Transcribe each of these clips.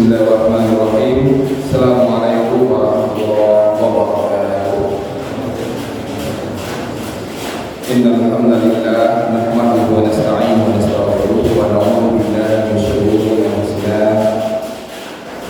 Bismillahirrahmanirrahim. Assalamualaikum warahmatullahi wabarakatuh. Innal hamdalillah nahmaduhu wa nasta'inuhu wa nastaghfiruh wa na'udzu billahi min shururi anfusina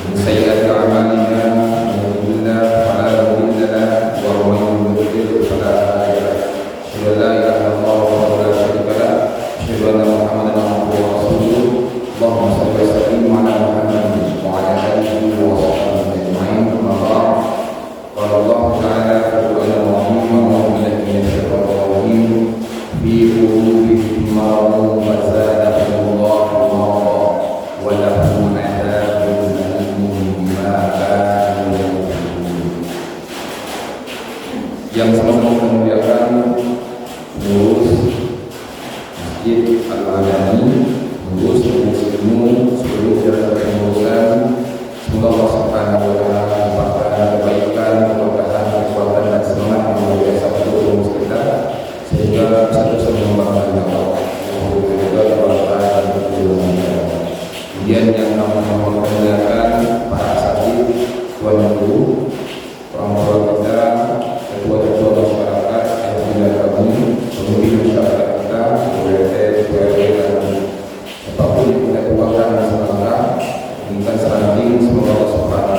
min sayyiati a'malina man yahdihillahu fala mudilla lahu wa man yudlil fala hadiya lahu. Asyhadu an la ilaha illallah wa la syarika lahu, asyhadu anna Muhammadan abduhu wa rasuluh. Allahumma shalli wa sallim ala Muhammadin wa ala alihi wa sahbihi ajma'in. Amma ba'd. Qala Allah ta'ala fi Qur'anil Azim wa billahi minash shaitanir rajim. Fi qulubihim maradun fazadahumullahu maradan wa lahum 'adzabun alimun bima kanu yakfurun. Yang sama-sama memuliakan pengurus Masjid Al-Adani, pengurus muslimun, seluruh jajaran kepengurusan. Semoga Allah Subhanahu wa taala melimpahkan kebaikan, keberkahan, kekuatan dan semangat yang luar biasa untuk pengurus kita, sehingga bisa terus mengembangkan dakwah. Kemudian yang kami muliakan para asatidz, tuan guru, orang tua kita, ketua-ketua masyarakat yang tidak kami, pemimpin masyarakat kita, WRT, WRW dan apapun yang kita doakan dan semoga menginginkan selanjutnya semoga Allah Subhanahu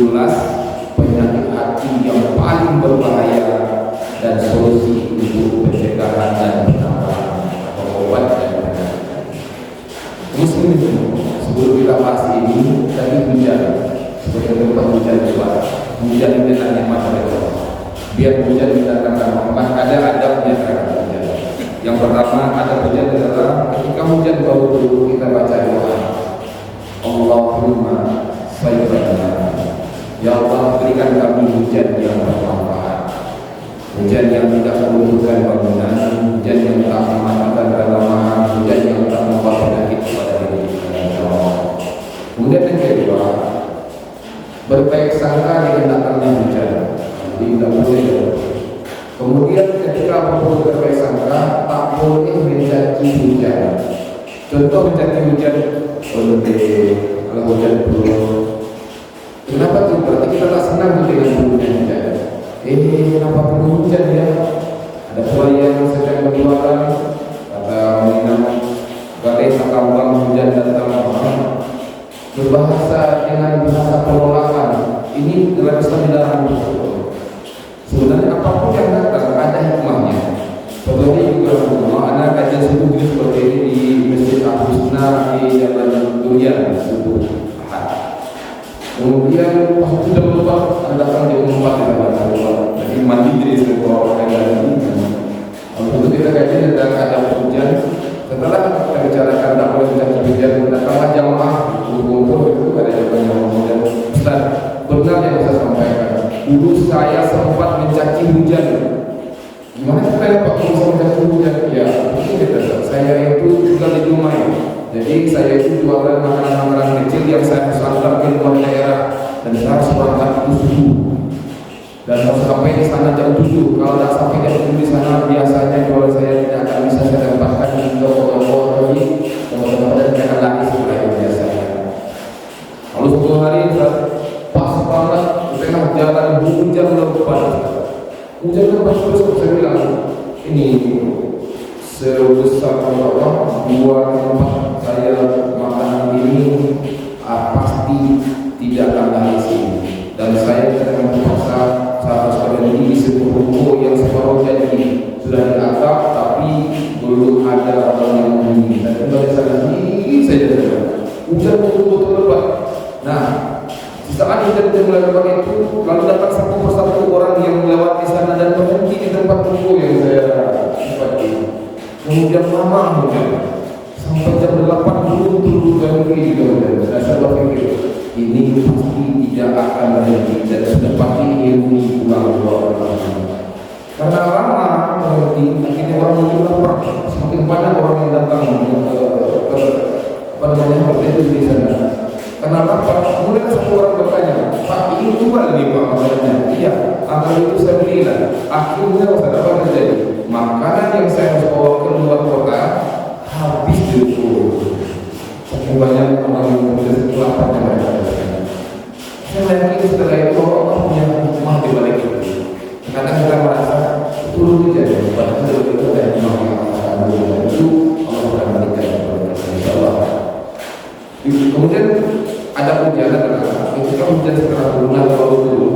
penyakit hati yang paling berbahaya dan solusi untuk pencegahan dan penanggulangan atau obat dan penanganan. Muslim itu sebelum kita bahas ini tadi hujan sebagai tempat hujan juga hujan ini adalah nikmat dari Allah. Biar hujan mendatangkan rahmat, ada adabnya terhadap hujan. Yang pertama ada hujan adalah ketika hujan baru dulu kita baca doa. Allahumma sayyidana, ya Allah berikan kami hujan yang bermanfaat, hujan yang tidak melumpuhkan bangunan, hujan yang tak mematikan tanaman, hujan yang tak membawa penyakit kepada diri kita. Kemudian yang kedua, berbaik sangka dengan datangnya hujan, tidak boleh. Kemudian ketika perlu berbaik sangka, tak boleh mencaci hujan. Contoh mencaci hujan, kalau hujan dulu. Kenapa tuh? Berarti kita tak senang dengan hujan. Kenapa perlu hujan ya? Ada buaya yang sedang berjualan, ada minum badai sakambang hujan datang. Berbahasa dengan bahasa penolakan. Ini dalam Islam dilarang. Sebenarnya apapun yang datang ada hikmahnya. Contohnya juga Allah, anak kajian subuh seperti ini di Masjid Al-Husna di Jalan Durian subuh Ahad. Kemudian pas sudah lupa datang di umpat di dalam lupa. Jadi mandi dari sebuah orang yang ini. Untuk kita kajian dan ada hujan. Setelah kita bicarakan tak boleh mencaci hujan, datanglah jamaah kumpul itu ada jamaah hujan. Ustaz, benar yang saya sampaikan. Dulu saya sempat mencaci hujan. Gimana supaya Pak bisa mencaci hujan? Ya, betul. Saya itu juga di rumah. Jadi saya itu jualan makanan-makanan kecil yang saya harus antar ke luar daerah dan saya harus berangkat itu subuh dan harus sampai di sana jam 7. Kalau tidak sampai jam 7 di sana biasanya jualan saya tidak akan bisa saya dapatkan di toko-toko lagi, toko-toko dan tidak akan lagi seperti itu biasanya. Lalu 10 hari pas banget di tengah jalan hujan lebat. Hujan lebat terus saya bilang ini sebesar Allah dua tempat saya makanan ini pasti tidak akan habis ini. Dan saya akan terpaksa saya harus berhenti di sebuah ruko yang separuh jadi sudah diatap tapi belum ada orang yang menghuni. Dan kembali sana ini saja hujan betul-betul lebat. Nah, saat hujan mulai lebat itu lalu datang satu persatu orang yang melewati sana dan berhenti di tempat ruko yang saya tempati. Kemudian lama hujan sampai jam 8 belum berhenti hujan. Saya berpikir ini pasti tidak akan berhenti dan sudah pasti ilmu pulang keluar. Karena lama berhenti, akhirnya orang mulai lapar. Semakin banyak orang yang datang berhenti di sana. Karena lapar, mulai satu orang bertanya, Pak ini jual nih Pak makanannya? Iya, agar itu saya belilah. Akhirnya apa terjadi? Makanan yang saya harus bawa ke luar kota habis itu. Saking banyak orang yang berhenti lapar dan mereka. Saya yakin setelah itu Allah punya hikmah di balik itu. Kadang kita merasa turun saja, padahal itu ada hikmah yang akan itu Allah akan berikan kepada kita. Insyaallah. Kemudian ada hujan adalah ketika hujan setelah bulan baru turun,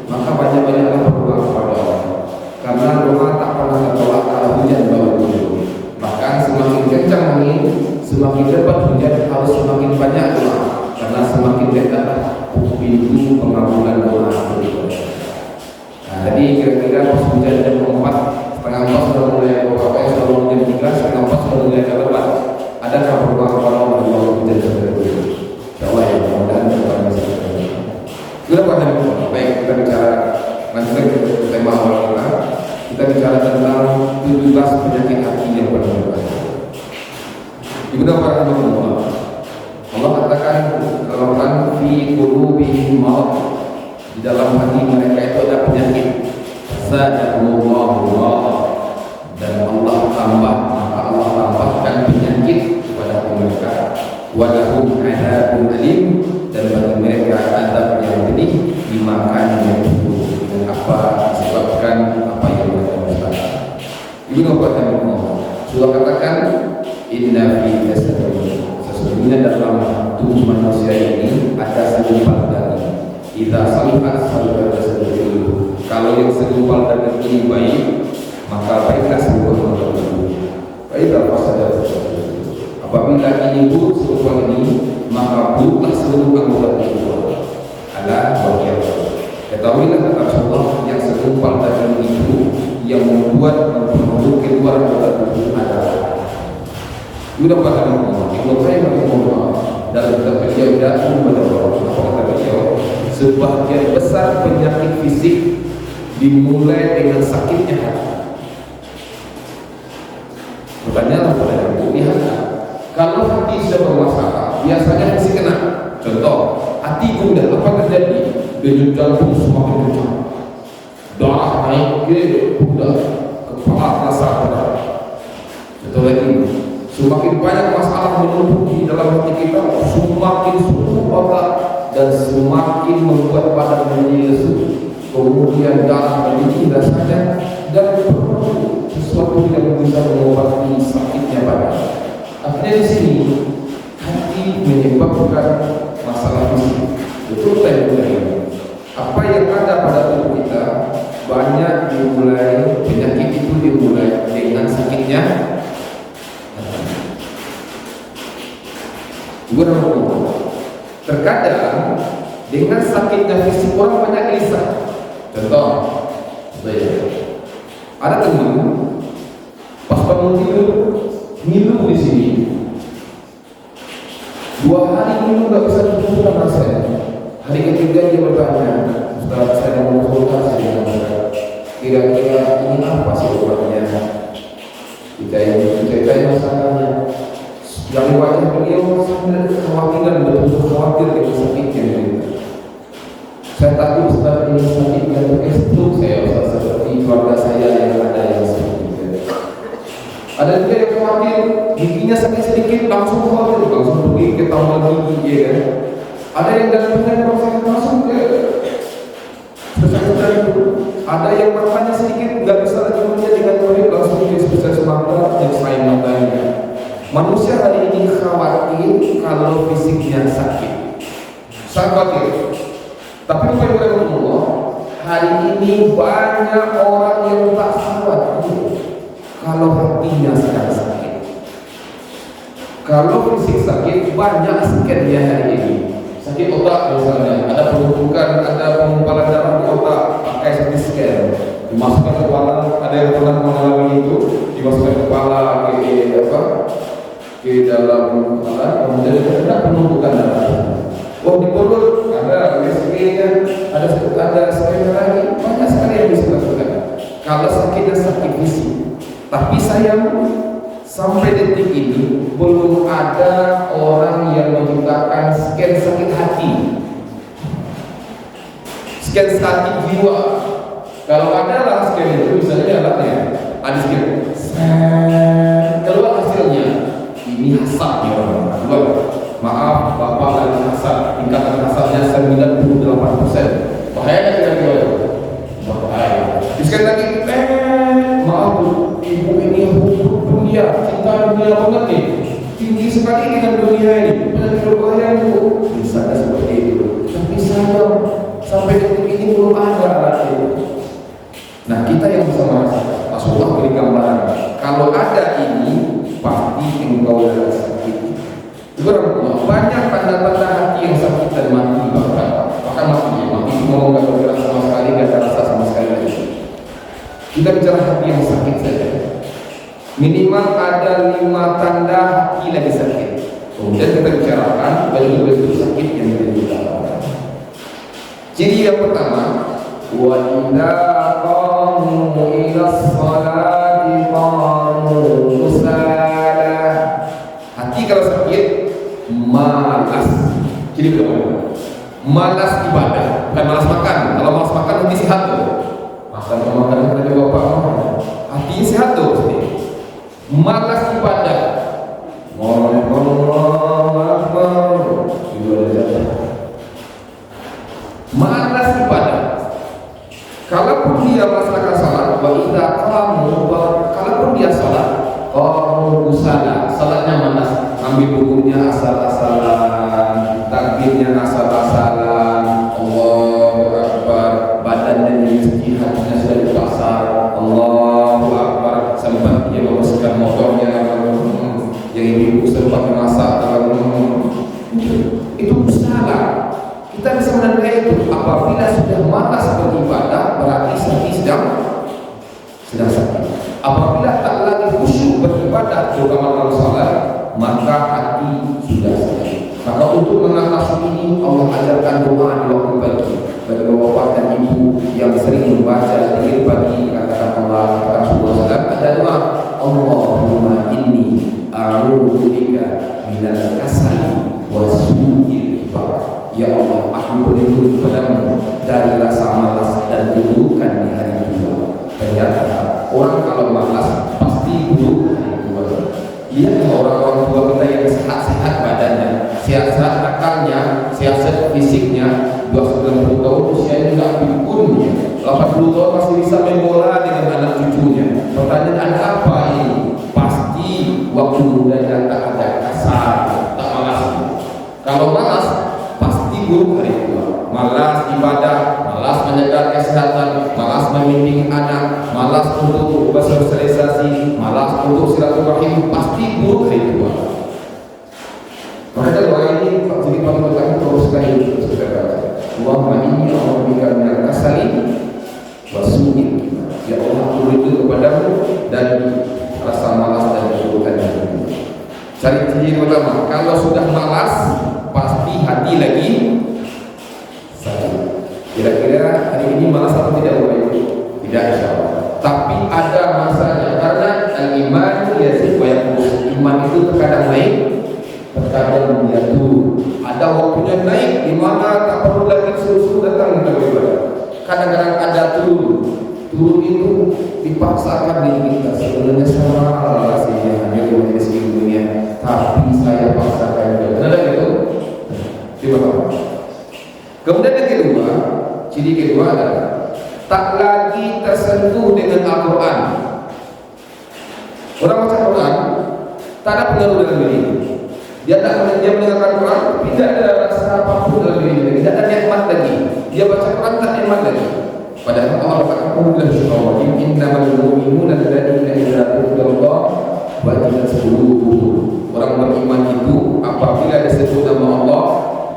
maka banyak-banyaklah berdoa kepada Allah. Karena doa tak pernah tertolak kalau hujan baru turun. Bahkan semakin kencang angin, semakin lebat hujan harus semakin banyak doa. Karena semakin dekat pintu pengabulan doa itu. Nah, jadi kira-kira pas hujan jam 4, setengah 4 sudah mulai beberapa yang sudah hujan 3, setengah 4 sudah mulai lebat. Adakah berdoa kepada Allah di bawah hujan seperti itu? Insyaallah ya, mudah-mudahan kita bisa. Sudah pada baik kita bicara masuk ke tema awal kita bicara tentang 17 penyakit hati yang berbahaya. Ibu para Allah. Allah katakan dalam Quran fi qulubihim marad, di dalam hati mereka itu ada penyakit. Zadahumullahu marad, dan Allah tambah, maka Allah tambahkan penyakit kepada mereka. Wa lahum adzabun alim, dan bagi mereka azab yang pedih dimakan yang buruk. Dengan apa? Disebabkan apa yang mereka lakukan. Ibnu Qatadah sudah katakan inna fi jasadil, sesungguhnya dalam tubuh manusia ini ada segumpal daging. Idza salihat salihat jasadu. Kalau yang segumpal daging ini baik, maka baiklah seluruh anggota tubuh. Baiklah fasada. Apabila ini buruk segumpal ini, maka buruklah seluruh anggota tubuh. Ala bagian. Ketahuilah kata Rasulullah, yang segumpal daging itu yang membuat mempengaruhi keluar anggota tubuh adalah. Sudah pada Allah. Ibnu Qayyim rahimahullah dalam kitab beliau Da'un kepada Allah, kata beliau, sebagian besar penyakit fisik dimulai dengan sakitnya hati. Pertanyaanlah pada ibu, lihat, kalau hati sudah bermasalah, biasanya mesti kena. Contoh, hati gundah, apa terjadi? Denyut jantung semakin kencang, darah naik ke pundak, kepala terasa berat. Contoh lagi, semakin banyak masalah menumpuk dalam hati kita, semakin sulit otak dan semakin membuat badan menjadi lesu. Kemudian darah meninggi rasanya dan perlu sesuatu yang bisa mengobati sakitnya badan. Artinya di sini hati menyebabkan masalah fisik. Betul saya mulai. Apa yang ada pada tubuh kita banyak dimulai, penyakit itu dimulai dengan sakitnya. Terkadang dengan sakitnya fisik orang banyak gelisah. Contoh, ada teman pas bangun tidur ngilu di sini, 2 hari ngilu nggak bisa tidur rasanya. Hari ketiga dia bertanya, Ustaz, saya mau konsultasi dengan Ustaz. Kira-kira ini apa sih obatnya? Diceritain masalahnya. Yang wajah beliau sangat kekhawatiran, betul-betul khawatir dengan sakitnya. Saya takut Ustaz ini sakitnya stroke saya, Ustaz, seperti keluarga saya yang ada yang sakit. Ada juga yang khawatir giginya sakit sedikit langsung khawatir, langsung pergi ke tambal gigi, ya kan? Ada yang jantungnya proses langsung ke spesialis itu. Ada yang matanya sedikit nggak bisa lagi melihat dengan baik, langsung ke spesialis mata yang selain matanya. Manusia hari ini khawatir kalau fisiknya sakit, sangat khawatir. Tapi bukan Allah, hari ini banyak orang yang tak khawatir kalau hatinya sedang sakit. Kalau fisik sakit, banyak sakitnya hari ini. Sakit otak misalnya, ada penumpukan, ada pengumpalan darah di otak, pakai CT scan, dimasukkan ke kepala. Ada yang pernah mengalami itu, dimasukkan kepala ke dalam kepala, kemudian ada penumpukan darah. Oh, di perut ada USG-nya, ada scan lagi, banyak sekali yang bisa dilakukan. Kalau sakitnya sakit fisik, tapi sayang sampai detik ini belum ada orang yang menciptakan scan sakit hati, scan sakit jiwa. Kalau ada lah scan itu, misalnya alatnya ada scan, keluar hasilnya ini hasad ya orang. Keluar, maaf bapak lagi hasad, tingkatan hasadnya 98%. Bahayanya kira-kira bahaya. Di scan lagi, maaf bu, ibu ini dunia, cinta dunia banget nih, tinggi sekali dengan dunia ini, benar berbahaya bu. Bisa seperti itu, tapi sayang sampai detik ini belum ada alat itu. Nah, kita yang bisa merasakan, Rasulullah beri gambaran, kalau ada ini pasti engkau dalam sakit. Banyak tanda-tanda hati yang sakit dan mati, bahkan mati ngomong gak bergerak sama sekali, gak ada rasa sama sekali lagi. Kita bicara hati yang sakit saja, minimal ada 5 tanda hati lagi sakit. Kemudian kita bicarakan bentuk-bentuk sakit yang dirasakan. Ciri yang pertama, wa idza qamu ila sholati qamu kusala. Hati kalau sakit malas. Ciri kedua, malas ibadah, bukan malas makan. Kalau malas makan hati sehat tuh. Makan kita juga apa? Hati sehat tuh. Malas ibadah, malas ibadah. Kalaupun dia melaksanakan salat, kalaupun dia salat, qamu kusala, salatnya malas, ambil bukunya asal-asalan, takbirnya asal-asalan, Allahu Akbar, badannya di masjid, hatinya sudah di pasar, Allahu Akbar, sempat dia membersihkan motornya, yang ibu sempat memasak, itu salah. Kita bisa menandai itu. Apabila sudah malas beribadah, berarti hati sedang sakit. Apabila tak lagi khusyuk beribadah, terutama dalam salat, maka hati sudah sakit. Maka untuk mengatasi ini, Allah ajarkan doa di waktu pagi. Bagi bapak dan ibu yang sering membaca zikir pagi, katakan Allah, katakan Rasulullah SAW, ada doa, Allahumma inni a'udzubika minal kasali wa su'il ibadah. Ya Allah, aku berlindung kepadamu dari rasa malas dan keburukan di hari tua. Ternyata orang kalau malas pasti buruk hari tua. Lihat orang-orang tua kita yang sehat-sehat badannya, sehat-sehat akalnya, sehat fisiknya, 90 tahun usianya nggak pikun ya, 80 tahun masih bisa main bola dengan anak cucunya. Pertanyaan apa ini? Pasti waktu mudanya tak ada kasar, tak malas. Kalau malas buruk hari tua, malas ibadah, malas menjaga kesehatan, malas membimbing anak, malas untuk bersosialisasi, malas untuk silaturahim, pasti buruk hari tua. Maka doa ini jadi patokan teruskan itu saudara. Allahumma inni a'udzubika minal kasali wa su'il. Ya Allah, aku berlindung kepadamu dari rasa malas dan keburukan itu. Cari ciri pertama, kalau sudah malas pasti hati lagi sakit. Kira-kira hari ini malas atau tidak boleh? Tidak, insyaallah. Tapi ada masanya, karena al-iman yazid wa yanqus. Iman itu terkadang naik, terkadang dia turun. Ada waktunya naik, di mana tak perlu lagi suruh datang ke ibadah. Kadang-kadang ada turun. Turun itu dipaksakan diri kita. Sebenarnya sama rasanya hanya di majelis ilmunya, tapi saya paksakan juga. Benar gitu? Coba. Kemudian yang kedua, ciri kedua adalah tak lagi tersentuh dengan Al-Quran. Orang baca Quran tak ada pengaruh dalam diri. Dia mendengarkan Quran, tidak ada rasa apapun dalam diri, tidak ada nikmat lagi. Dia baca Quran tak nikmat lagi. Padahal Allah berkata, innamal mu'minuna alladzina idza dzukirallah wajilat qulubuhum. Orang beriman itu apabila disebut nama Allah,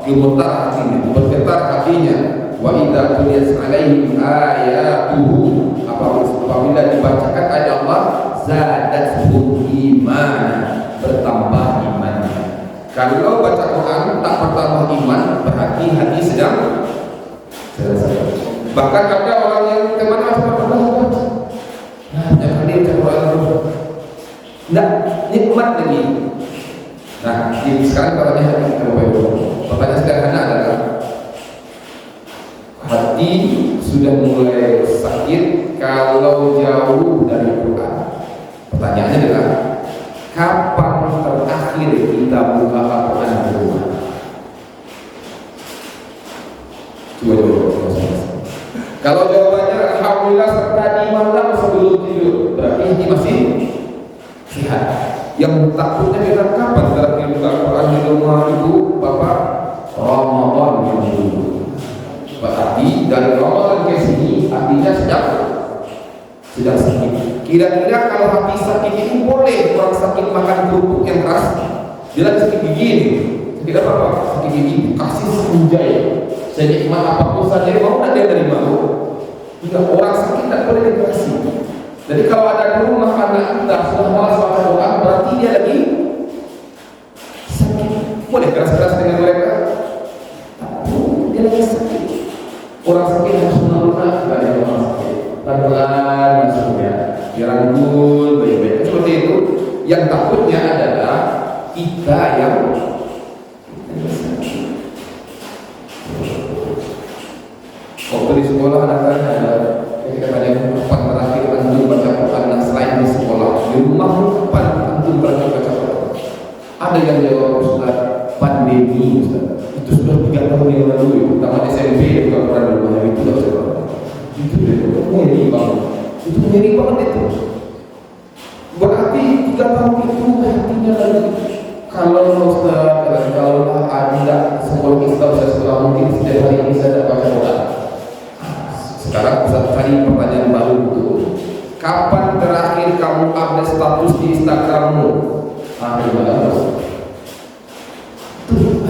gemetar hatinya, bergetar hatinya. Wa idza tuliyat 'alaihim ayatuhu, apabila dibacakan ayat Allah, zadatuhum imanan, bertambah imannya. Kalau baca Quran tak bertambah iman, berarti hati sedang sakit. Bahkan ada orang yang kemana baca, jangan dia baca Quran tidak nikmat lagi. Nah, sekarang katanya hati kita pertanyaan sederhana adalah, hati sudah mulai sakit kalau jauh dari Quran. Pertanyaannya adalah, kapan terakhir kita buka Al-Quran di rumah? Coba. Kalau jawabannya alhamdulillah tadi malam sebelum tidur, berarti ini masih sehat. Yang takutnya kita kapan terakhir buka Quran di rumah ibu bapak? Ramadan yang dulu. Berarti dari Ramadan ke sini artinya sedang sakit. Kira-kira kalau hati sakit ini boleh orang sakit makan kerupuk yang keras? Dia lagi sakit gigi ini. Sakit apa? Sakit gigi. Kasih senjai. Senikmat apapun saja mau tak dia terima. Jika orang sakit tak boleh dikasih. Jadi kalau ada guru anak kita sudah malas baca doa, berarti dia lagi sakit. Boleh keras-keras dengan mereka? Tapi dia lagi sakit. Orang sakit harus menerima, tidak ada orang sakit. Pelan-pelan masuknya, dirangkul baik-baik. Seperti itu. Yang takutnya adalah kita yang waktu di sekolah anak-anak ketika tanya kapan terakhir antum baca Quran selain di sekolah, di rumah kapan antum terakhir baca Quran? Ada yang jawab, Ustaz, pandemi Ustaz. Itu sudah 3 tahun yang lalu, pertama SMP buka Quran di rumah, itu tidak usah. Itu ngeri banget. Itu ngeri banget itu. Berarti 3 tahun itu hatinya lagi Kalau Ustaz, kalau ada sebelum Islam saya sekolah mungkin setiap hari ini saya dapat Quran. Sekarang Ustaz cari pertanyaan baru itu. Kapan terakhir kamu update status di Instagrammu? Hari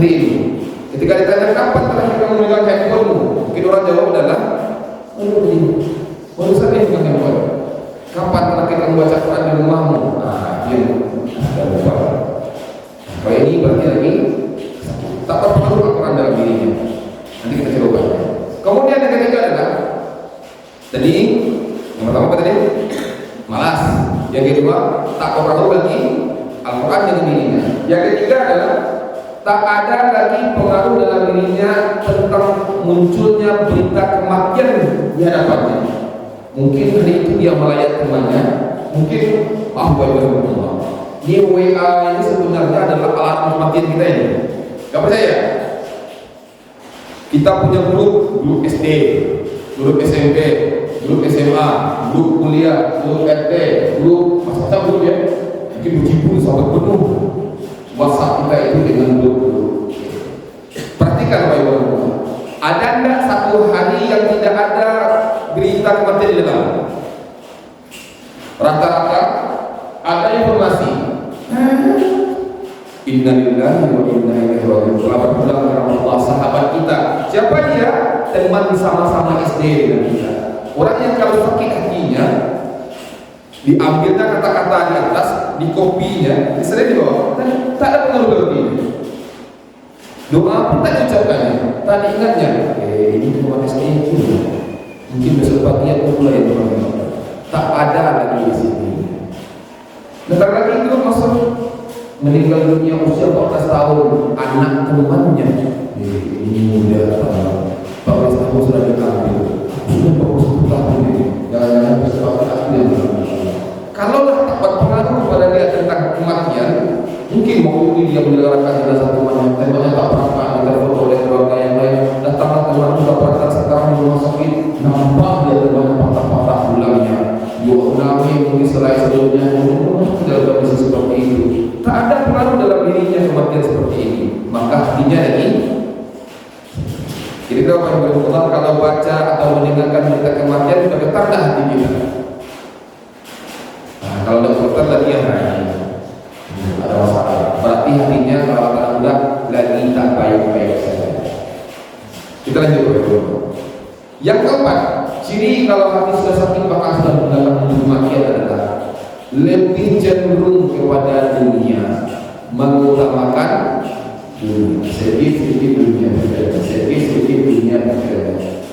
ini. Ketika ditanya kapan terakhir kamu memegang handphonemu, mungkin orang jawab adalah baru saja memegang handphone. Kapan terakhir kamu baca Quran di rumahmu? Dia lupa. Kalau ini berarti lagi tak terpengaruh Al-Quran dalam dirinya. Nanti kita coba. Kemudian yang ketiga adalah tadi yang pertama apa tadi? Malas. Yang kedua tak terpengaruh lagi Al-Quran dalam dirinya. Yang ketiga adalah tak ada lagi pengaruh dalam dirinya tentang munculnya berita kematian di hadapannya. Mungkin hari itu dia melayat temannya, mungkin ini WA ini sebenarnya adalah alat kematian kita ini. Gak percaya? Kita punya grup SD, grup SMP, grup SMA, grup kuliah, grup RT, grup masa grup ya, mungkin berjibun sampai penuh. WhatsApp kita itu dengan grup. Perhatikan Bapak-Ibu, ada enggak satu hari yang tidak ada berita kematian di dalam? Rata-rata ada informasi. Innalillahi wa inna ilaihi raji'un. Telah berpulang ke Allah sahabat kita. Siapa dia? Teman sama-sama SD dengan kita. Orang yang kalau sakit hatinya, diambilnya kata-kata di atas, di kopinya, diseret di bawah, tak ada pengaruh berarti. Doa pun tak diucapkannya, tak diingatnya. Ini teman SD itu. Mungkin besok pagi aku mulai teman-teman. Tak ada lagi di sini. Bentar lagi itu masa meninggal dunia usia 14 tahun anak temannya. Ini muda 14 tahun sudah diambil. Sudah 41 tahun ini. Jangan-jangan bersebab aku yang kalau tak berpengaruh kepada dia tentang kematian, mungkin waktu ini dia menyelenggarakan jenazah temannya, temannya tak pernah ditelepon oleh keluarga yang lain, datanglah teman sudah patah sekarang di rumah sakit, nampak dia temannya patah-patah tulangnya. Mungkin selain sebelumnya dalam kondisi seperti itu, tak ada pengaruh dalam dirinya kematian seperti ini, maka hatinya lagi. Jadi kalau baca atau mendengarkan berita kematian sudah getarlah hati kita. Kalau dokter lagi yang ada masalah, berarti hatinya kalau udah lagi tak baik-baik saja. Kita lanjut dulu. Yang keempat, ciri kalau hati sudah sakit maka sudah mendapat kematian adalah lebih cenderung kepada dunia, mengutamakan dunia, sedikit dunia, sedikit dunia.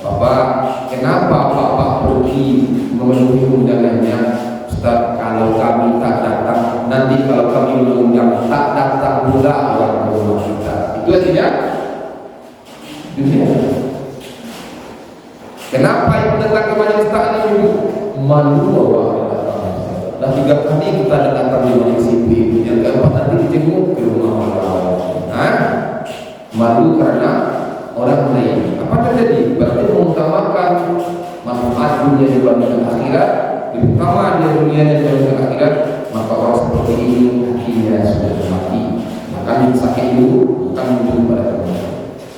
Bapak, kenapa Bapak pergi memenuhi undangannya? Ustaz, kalau kami tak datang, nanti kalau kami mengundang tak datang pula orang ke rumah kita. Itu artinya dunia. Kenapa ibu datang ke majelis taklim? Malu bahwa dah 3 kali kita datang di majelis ibu. Yang keempat nanti dijenguk ke rumah orang. Malu karena orang lain. Apa terjadi? Berarti mengutamakan manfaat dunia dibandingkan akhirat. Terutama dia dunia dan dunia akhirat, maka orang seperti ini hatinya sudah mati. Maka yang sakit itu bukan muncul pada teman.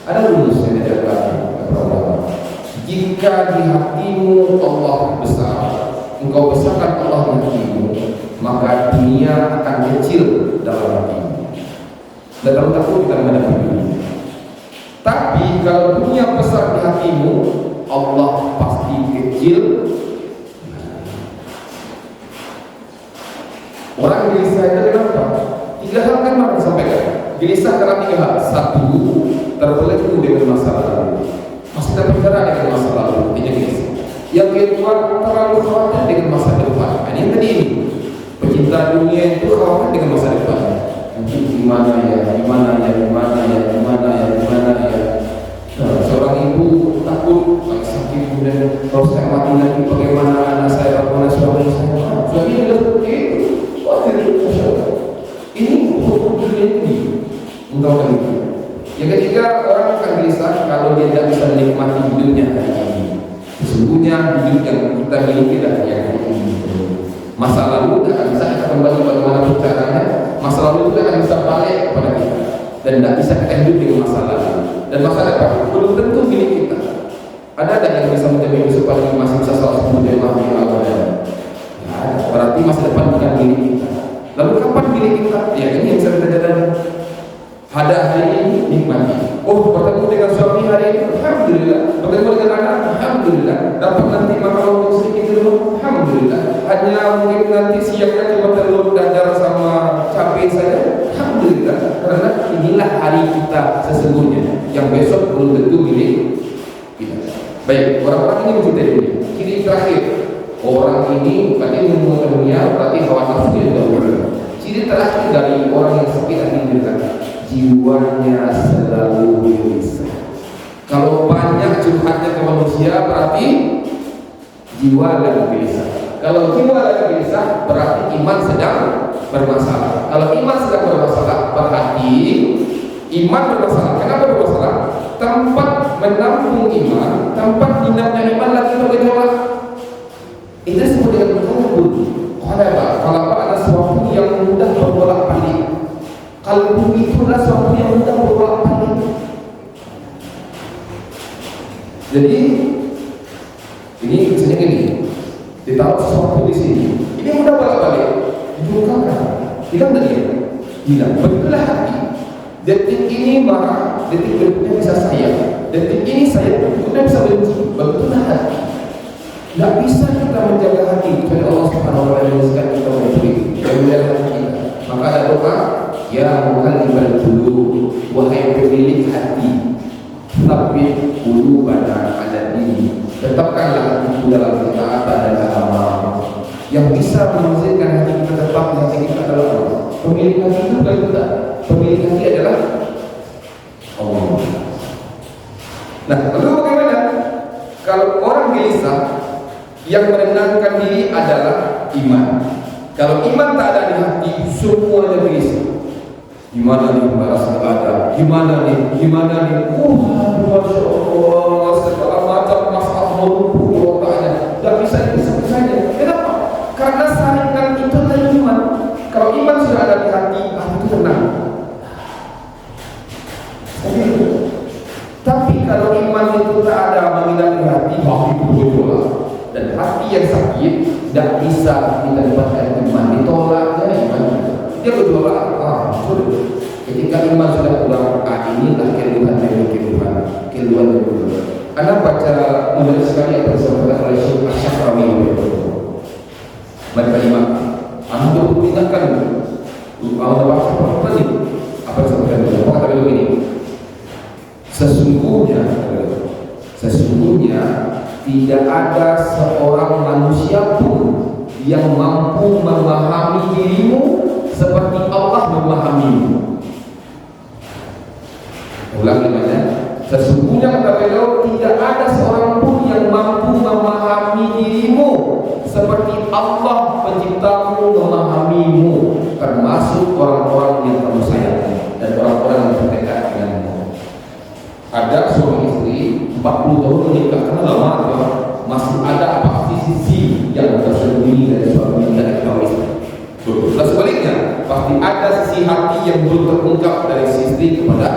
Ada rumus yang diajarkan kepada jika di hatimu Allah besar, engkau besarkan Allah di hatimu, maka dunia akan kecil dalam hatimu. Dan terlalu takut kita menghadapi dunia. Tapi kalau dunia besar di hatimu, Allah pasti kecil. Orang gelisah itu kenapa? 3 hal kan mau disampaikan. Gelisah karena 3 hal. 1, terbelenggu dengan masa lalu. Masih terbicara dengan masa lalu. Ini gelisah. Yang kedua, terlalu khawatir dengan masa depan. Ini tadi ini. Pecinta dunia itu khawatir dengan masa depan. Mungkin gimana ya? Seorang ibu takut kalau sakit kemudian kalau saya mati lagi bagaimana anak saya, bagaimana suami saya? Suami sudah seperti itu. Ini hukum dunia ini untuk itu. Yang ketiga, orang akan gelisah kalau dia tidak bisa menikmati hidupnya hari ini. Sesungguhnya hidup yang kita miliki adalah yang hari ini. Masa lalu tidak akan bisa kita kembali bagaimana caranya. Masa lalu tidak akan bisa balik kepada kita dan tidak bisa kita hidup dengan masa lalu dan masa depan belum tentu milik kita. Ada yang bisa menjamin supaya masih bisa salah satu jemaah di awalnya? Berarti masa depan bukan milik kita. Lalu kapan milik kita? Ya ini yang saya jalani. Ada hari ini nikmati. Oh, bertemu dengan suami hari ini, alhamdulillah. Bertemu dengan anak, alhamdulillah. Dapat nanti makan untuk sedikit dulu, alhamdulillah. Hanya mungkin nanti siangnya cuma telur dadar sama cabai saja, alhamdulillah. Karena inilah hari kita sesungguhnya, yang besok belum tentu milik kita. Baik, orang-orang ini mencintai dunia. Ciri terakhir, orang ini berarti mengenal dunia, berarti hawa nafsu dia dahulu. Ciri terakhir dari orang yang sakit hati dunia, jiwanya selalu gelisah. Kalau banyak curhatnya ke manusia, berarti jiwa lagi gelisah. Kalau jiwa lagi gelisah, berarti iman sedang bermasalah. Kalau iman sedang bermasalah, berarti iman bermasalah. Kenapa bermasalah? Tempat menampung iman, tempat dinamnya iman lagi bergejolak. Itu disebut dengan kalbun. Kalau ada sesuatu yang mudah berbolak-balik. Kalbu itulah sesuatu yang mudah berbolak-balik. Jadi ini misalnya gini, ditaruh sesuatu di sini, ini mudah bolak-balik, dibukakan, bilang tadi, bilang begitulah hati. Detik ini marah, detik berikutnya bisa sayang, detik ini sayang, berikutnya bisa benci. Begitulah hati. Tidak bisa kita menjaga hati kecuali Allah Subhanahu wa taala yang kita menjadi menjaga hati kita. Maka ada doa, ya muqallibal qulub, wahai pemilik hati, tsabbit qulubana ala dini. Tetapkanlah hatiku dalam ketaatan dan agama. Yang bisa mengizinkan hati kita tetap di hati kita adalah Allah. Pemilik hati itu bukan kita. Pemilik hati adalah Allah. Nah, lalu bagaimana? Kalau orang gelisah, yang menenangkan diri adalah iman. Kalau iman tak ada di hati, semuanya gelisah. Gimana nih balas ibadah? Gimana nih? Masya Allah, segala macam masalah menumpuk otaknya. Tidak bisa dipisah-pisahnya. Kenapa? Karena saringan itu adalah iman. Kalau iman sudah ada di hati itu tenang. Tapi kalau iman itu tak ada menginap di hati itu bergejolak. Dan hati yang sakit tidak bisa kita dapatkan iman, ditolaknya iman. Dia bergejolak. Ketika iman sudah pulang, inilah kehidupan dari kehidupan dari kehidupan. Anda baca mudah sekali apa yang disampaikan oleh Syekh Asy-Sya'rawi. Mereka imam, anda mengingatkan Allah apa ini? Apa yang disampaikan? Apa kata beliau ini? Sesungguhnya tidak ada seorang manusia pun yang mampu memahami dirimu seperti Allah memahamimu. Ulang namanya. Sesungguhnya kata beliau, tidak ada seorang pun yang mampu memahami dirimu seperti Allah penciptamu memahamimu, termasuk orang-orang yang kamu sayangi dan orang-orang yang terdekat denganmu. Ada suami istri 40 tahun menikah, karena lama masih ada apa sisi yang tersembunyi dari suami dan istri. Dan sebaliknya, pasti ada sisi hati yang belum terungkap dari istri kepada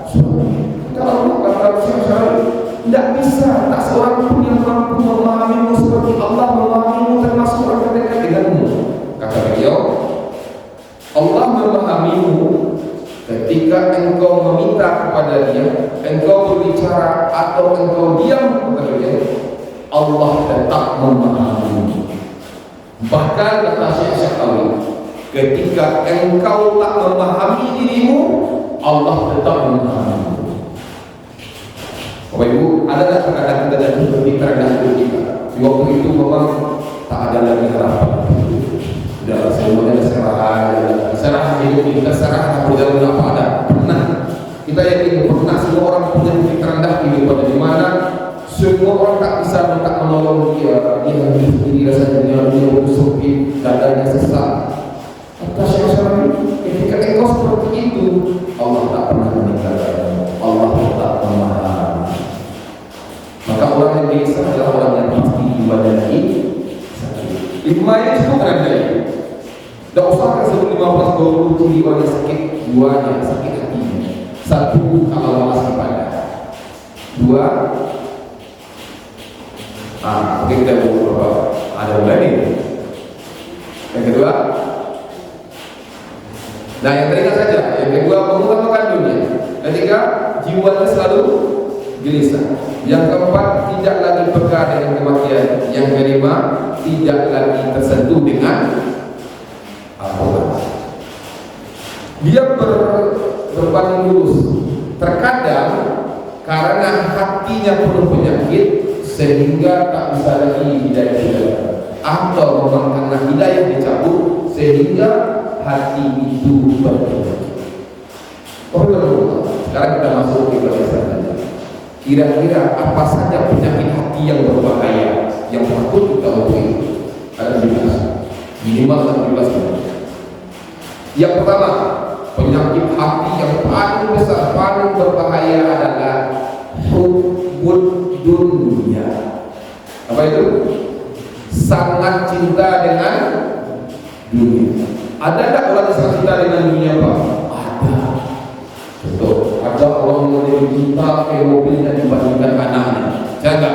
suami. Kalau kata Rasulullah, tidak bisa, tak seorang pun yang mampu memahamimu seperti Allah memahamimu, termasuk orang terdekat denganmu. Kata beliau, Allah memahamimu ketika engkau meminta kepada Dia, engkau berbicara atau engkau diam kepada Dia, Allah tetap memahamimu. Bahkan kata Syekh Asy-Sya'rawi, ketika engkau tak memahami dirimu, Allah tetap memahamimu. Bapak Ibu, ada kadang-kadang kita dan lebih terendah dari kita. Di waktu itu memang tak ada lagi harapan. Sudah semuanya serah hidup kita, serah berjalan apa ada. Pernah kita yakin pernah semua orang punya titik terendah kehidupan di mana semua orang tak bisa minta menolong dia hidup sendiri rasanya dia bersempit, dadanya sesak. Kata Syekh ketika engkau seperti itu, Allah tak pernah meninggalkan, Allah tak memahami. Maka orang yang gelisah adalah orang yang pasti ibadahnya sakit. Imannya cukup rendah. Tidak usah sebelum 15-20 ciri orang yang sakit jiwanya, sakit hatinya. Satu, kalau malas ibadah. Dua, mungkin kita ada berani. Yang kedua, nah yang ketiga saja. Yang kedua, mengutamakan dunia. Ketiga, jiwanya selalu gelisah. Yang keempat, tidak lagi peka dengan kematian. Yang kelima, tidak lagi tersentuh dengan Allah. Dia berbanding lurus. Terkadang karena hatinya penuh penyakit sehingga tak bisa lagi hidayah, atau memang karena hidayah dicabut sehingga hati itu berpenyakit. Sekarang kita masuk ke pelajaran. Kira-kira apa saja penyakit hati yang berbahaya yang patut kita ubah? Ada 17, minimal 17. Yang pertama, penyakit hati yang paling besar, paling berbahaya adalah hubbud dunia. Apa itu? Sangat cinta dengan dunia. Ada tak orang yang sangat cinta dengan dunia, Pak? Ada. Betul. Ada orang yang lebih cinta ke mobilnya dibandingkan anaknya. Jaga.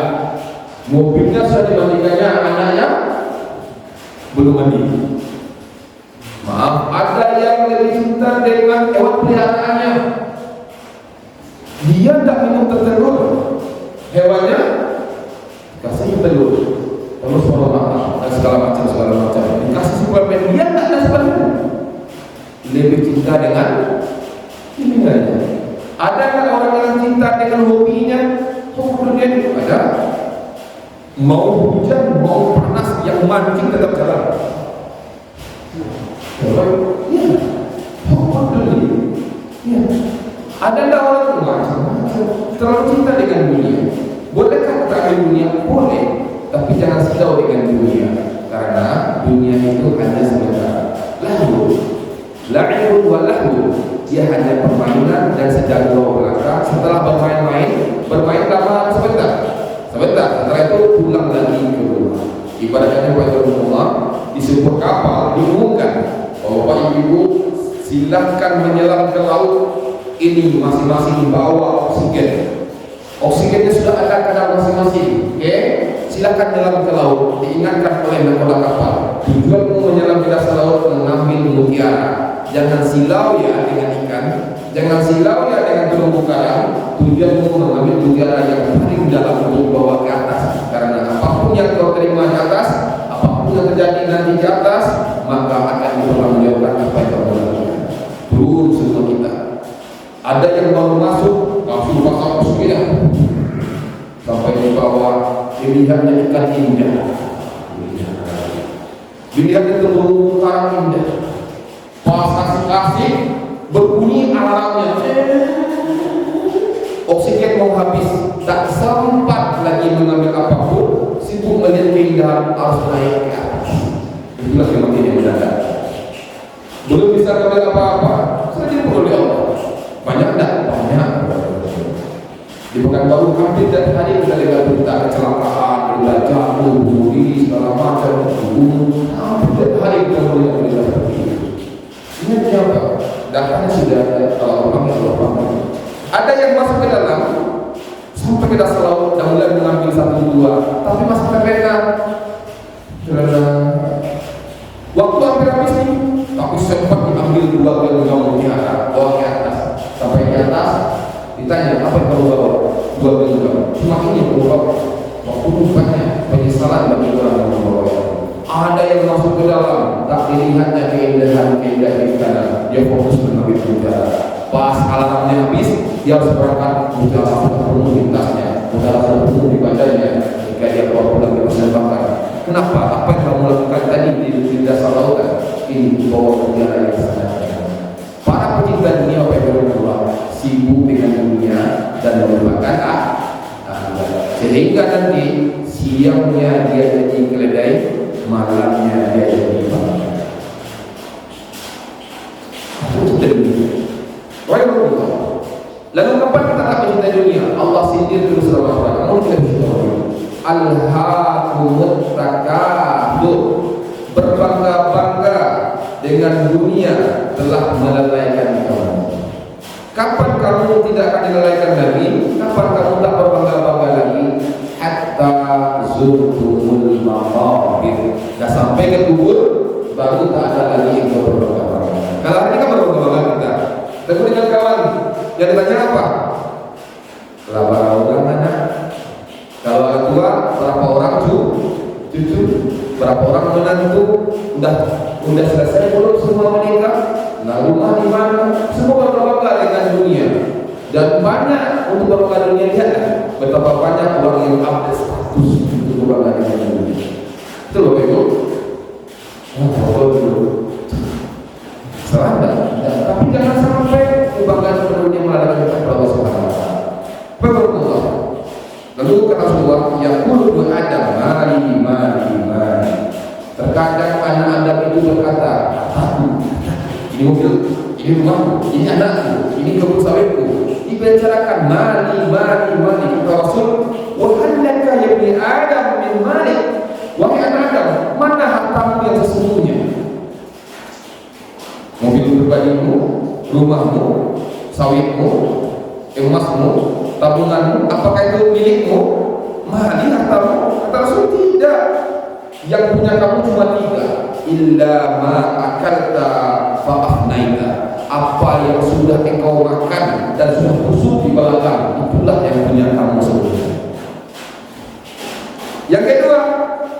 Mobilnya sudah dibandingkannya, anaknya belum mandi. Maaf, ada yang lebih cinta dengan hewan peliharaannya. Dia tidak minum telur, hewannya kasih telur, terus makan dan segala macam. Dikasih suplemen, dia tidak ada suplemen. Lebih cinta dengan ininya. Ada orang yang cinta dengan hobinya, kemudian ada mau hujan, mau panas, yang mancing tetap jalan. Ya. Ada orang macam-macam terlalu cinta dengan dunia. Bolehkah kita ambil dunia? Boleh, tapi jangan silau dengan dunia, karena dunia itu hanya sementara. La'ibun wa lahu, dia hanya permainan dan sedang belaka. Setelah bermain lama sebentar. Setelah itu pulang lagi ke rumah. Ibaratnya pada rumah di sebuah kapal diumumkan, Bapak Ibu silahkan menyelam ke laut ini, masing-masing bawa oksigen. Oksigennya sudah ada kadar masing-masing. Silahkan menyelam ke laut. Diingatkan oleh nakoda kapal, tujuanmu menyelam ke dasar laut mengambil mutiara. Jangan silau ya dengan ikan, jangan silau ya dengan terumbu karang. Tujuanmu mengambil mutiara yang paling dalam untuk bawa ke atas. Karena apapun yang kau terima di atas, apapun yang terjadi nanti di atas, maka akan dipertanggungjawabkan apa yang kau lakukan. Turun semua kita. Ada yang baru masuk, langsung pasang oksigen sampai di bawah, dilihatnya ikan indah, dilihatnya terumbu karang indah. Pas kasih berbunyi alarmnya, oksigen mau habis, tak sempat lagi mengambil apapun, sibuk melihat keindahan, harus naik ke atas. Itulah kematian yang mendadak. Belum bisa mengambil apa-apa, sudah dibunuh oleh Allah. Banyak tak? Banyak. Di Pekanbaru hampir tiap hari kita dengar berita kecelakaan, berita jatuh, bunuh diri, segala macam, dibunuh. Hampir tiap hari kita melihat berita seperti itu. Ini apa? Datanya sudah ada, kalau orang. Ada yang masuk ke dalam sampai ke dasar laut dan mulai mengambil 1-2, tapi masih terpecah. Waktu hampir habis nih, tapi sempat diambil 2 gelombang mutiara, bawa ke atas. Sampai di atas, ditanya apa yang kamu bawa? 2 gelombang. Cuma ini yang kamu bawa. Waktu rupanya penyesalan bagi orang yang membawa. Ada yang masuk ke dalam, tak dilihatnya keindahan di kanan. Dia fokus mengambil mutiara. Pas alarmnya habis, dia harus berangkat. Mutiara sudah penuh di tasnya, mutiara sudah penuh di badannya. Jika dia bawa pulang dia persembahkan. Kenapa? Apa yang kamu lakukan tadi di dasar lautan? Ini bawa mutiara yang sangat. Para pecinta dunia apa yang berubah? Sibuk dengan dunia dan melupakan sehingga nanti siangnya dia jadi keledai, malamnya dia jadi bangga. Aku cinta dunia. Lalu kapan kita tak mencintai dunia? Allah sindir terus sama-sama. Kamu tidak bisa dunia. Alhaakumut takatsur, berbangga-bangga dengan dengan dunia telah melalaikan kamu. Kapan kamu tidak akan dilalaikan lagi? Kapan kamu tak berbangga-bangga lagi? Hatta zurtumul maqabir. Dah sampai ke kubur, baru tak ada lagi yang berbangga-bangga. Kalau hari ini kan berbangga-bangga kita. Tapi dengan kawan yang ditanya apa? Berapa orang anak? Kalau orang tua, berapa orang cucu? Berapa orang menantu? Udah selesai belum semua menikah? Nah, rumah di mana? Semua berbangga dengan dunia. Dan banyak untuk berbangga dunia dia. Betapa banyak orang yang update status untuk berbangga dengan dunia. Itu loh Ibu. Foto dulu. Salah tapi jangan sampai kebanggaan dunia melalaikan kepada Allah Subhanahu wa taala. Berdoa. Lalu kata Rasulullah, yaqulu Adam mali. Terkadang anak Adam itu berkata, aku, ini mobil, ini rumahku, ini anakku, ini kebun sawitku. Dibicarakan mali. Kata Rasul, wahallaka ya ibni Adam min mali. Wahai anak Adam, mana hartamu yang sesungguhnya? Mobil pribadimu, rumahmu, sawitmu, emasmu, tabunganmu, apakah itu milikmu? Mali hartamu? Kata Rasul, tidak. Yang punya kamu cuma 3. Illa ma akalta fa afnaita. Apa yang sudah engkau makan dan sudah busuk di belakang, itulah yang punya kamu sebenarnya. Yang kedua,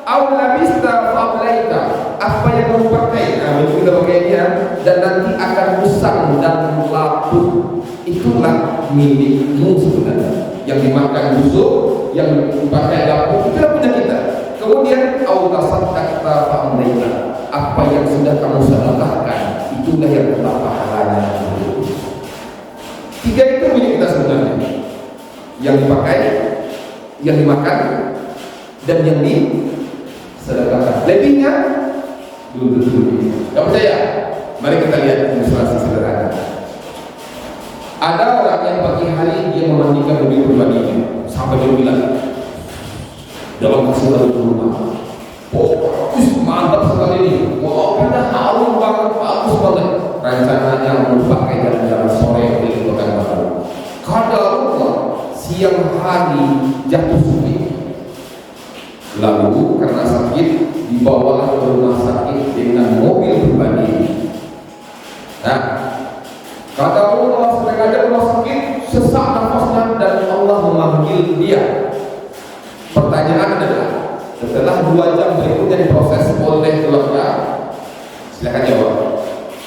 aw labista fa ablaita. Apa yang kamu pakai, kita pakai dia dan nanti akan usang dan lapuk, itulah milikmu sebenarnya. Yang dimakan busuk, yang dipakai lapuk, itulah punya kita. Kemudian tasaddaqta fa amdaita. Apa yang sudah kamu sedekahkan, itulah yang tetap pahalanya. 3 itu milik kita sebenarnya. Yang dipakai, yang dimakan, dan yang disedekahkan. Lebihnya dulu. Kamu percaya? Mari kita lihat ilustrasi sederhana. Ada orang yang pagi hari dia memandikan mobil pribadinya sampai dia bilang dalam kasur rumah, mantap sekali ini, mobilnya harum banget, bagus banget. Rencananya mau pakai jalan-jalan sore di Pekanbaru. Kadang siang hari jatuh sakit. Lalu karena sakit dibawalah ke rumah sakit dengan mobil pribadi. Nah, kata Allah sengaja rumah sakit sesak nafasnya dan Allah memanggil dia. Pertanyaan adalah, setelah 2 jam berikutnya diproses oleh keluarga, silakan jawab.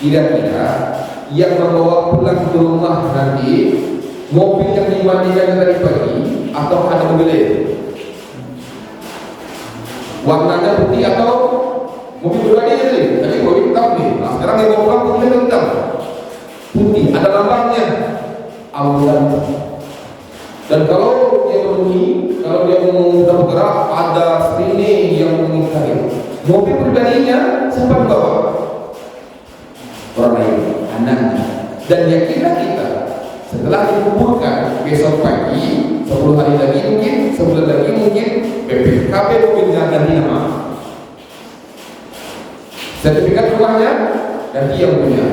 Kira-kira yang membawa pulang ke rumah nanti mobil yang dimandikan tadi pagi atau ada mobil lain? Warnanya putih atau mobil pribadi tadi? Tadi mobil hitam nih. Nah, sekarang yang mau pulang mobil hitam. Putih, ada lambangnya. Awalan. Dan kalau dia berbunyi, kalau dia mau bergerak, ada sirine yang mengingkari. Mobil pribadinya siapa bawa? Orang lain, anaknya. Dan yakinlah kita, setelah dikuburkan besok pagi, 10 hari lagi mungkin, sebulan lagi mungkin, BPKB mobilnya ganti nama. Sertifikat rumahnya ganti yang punya.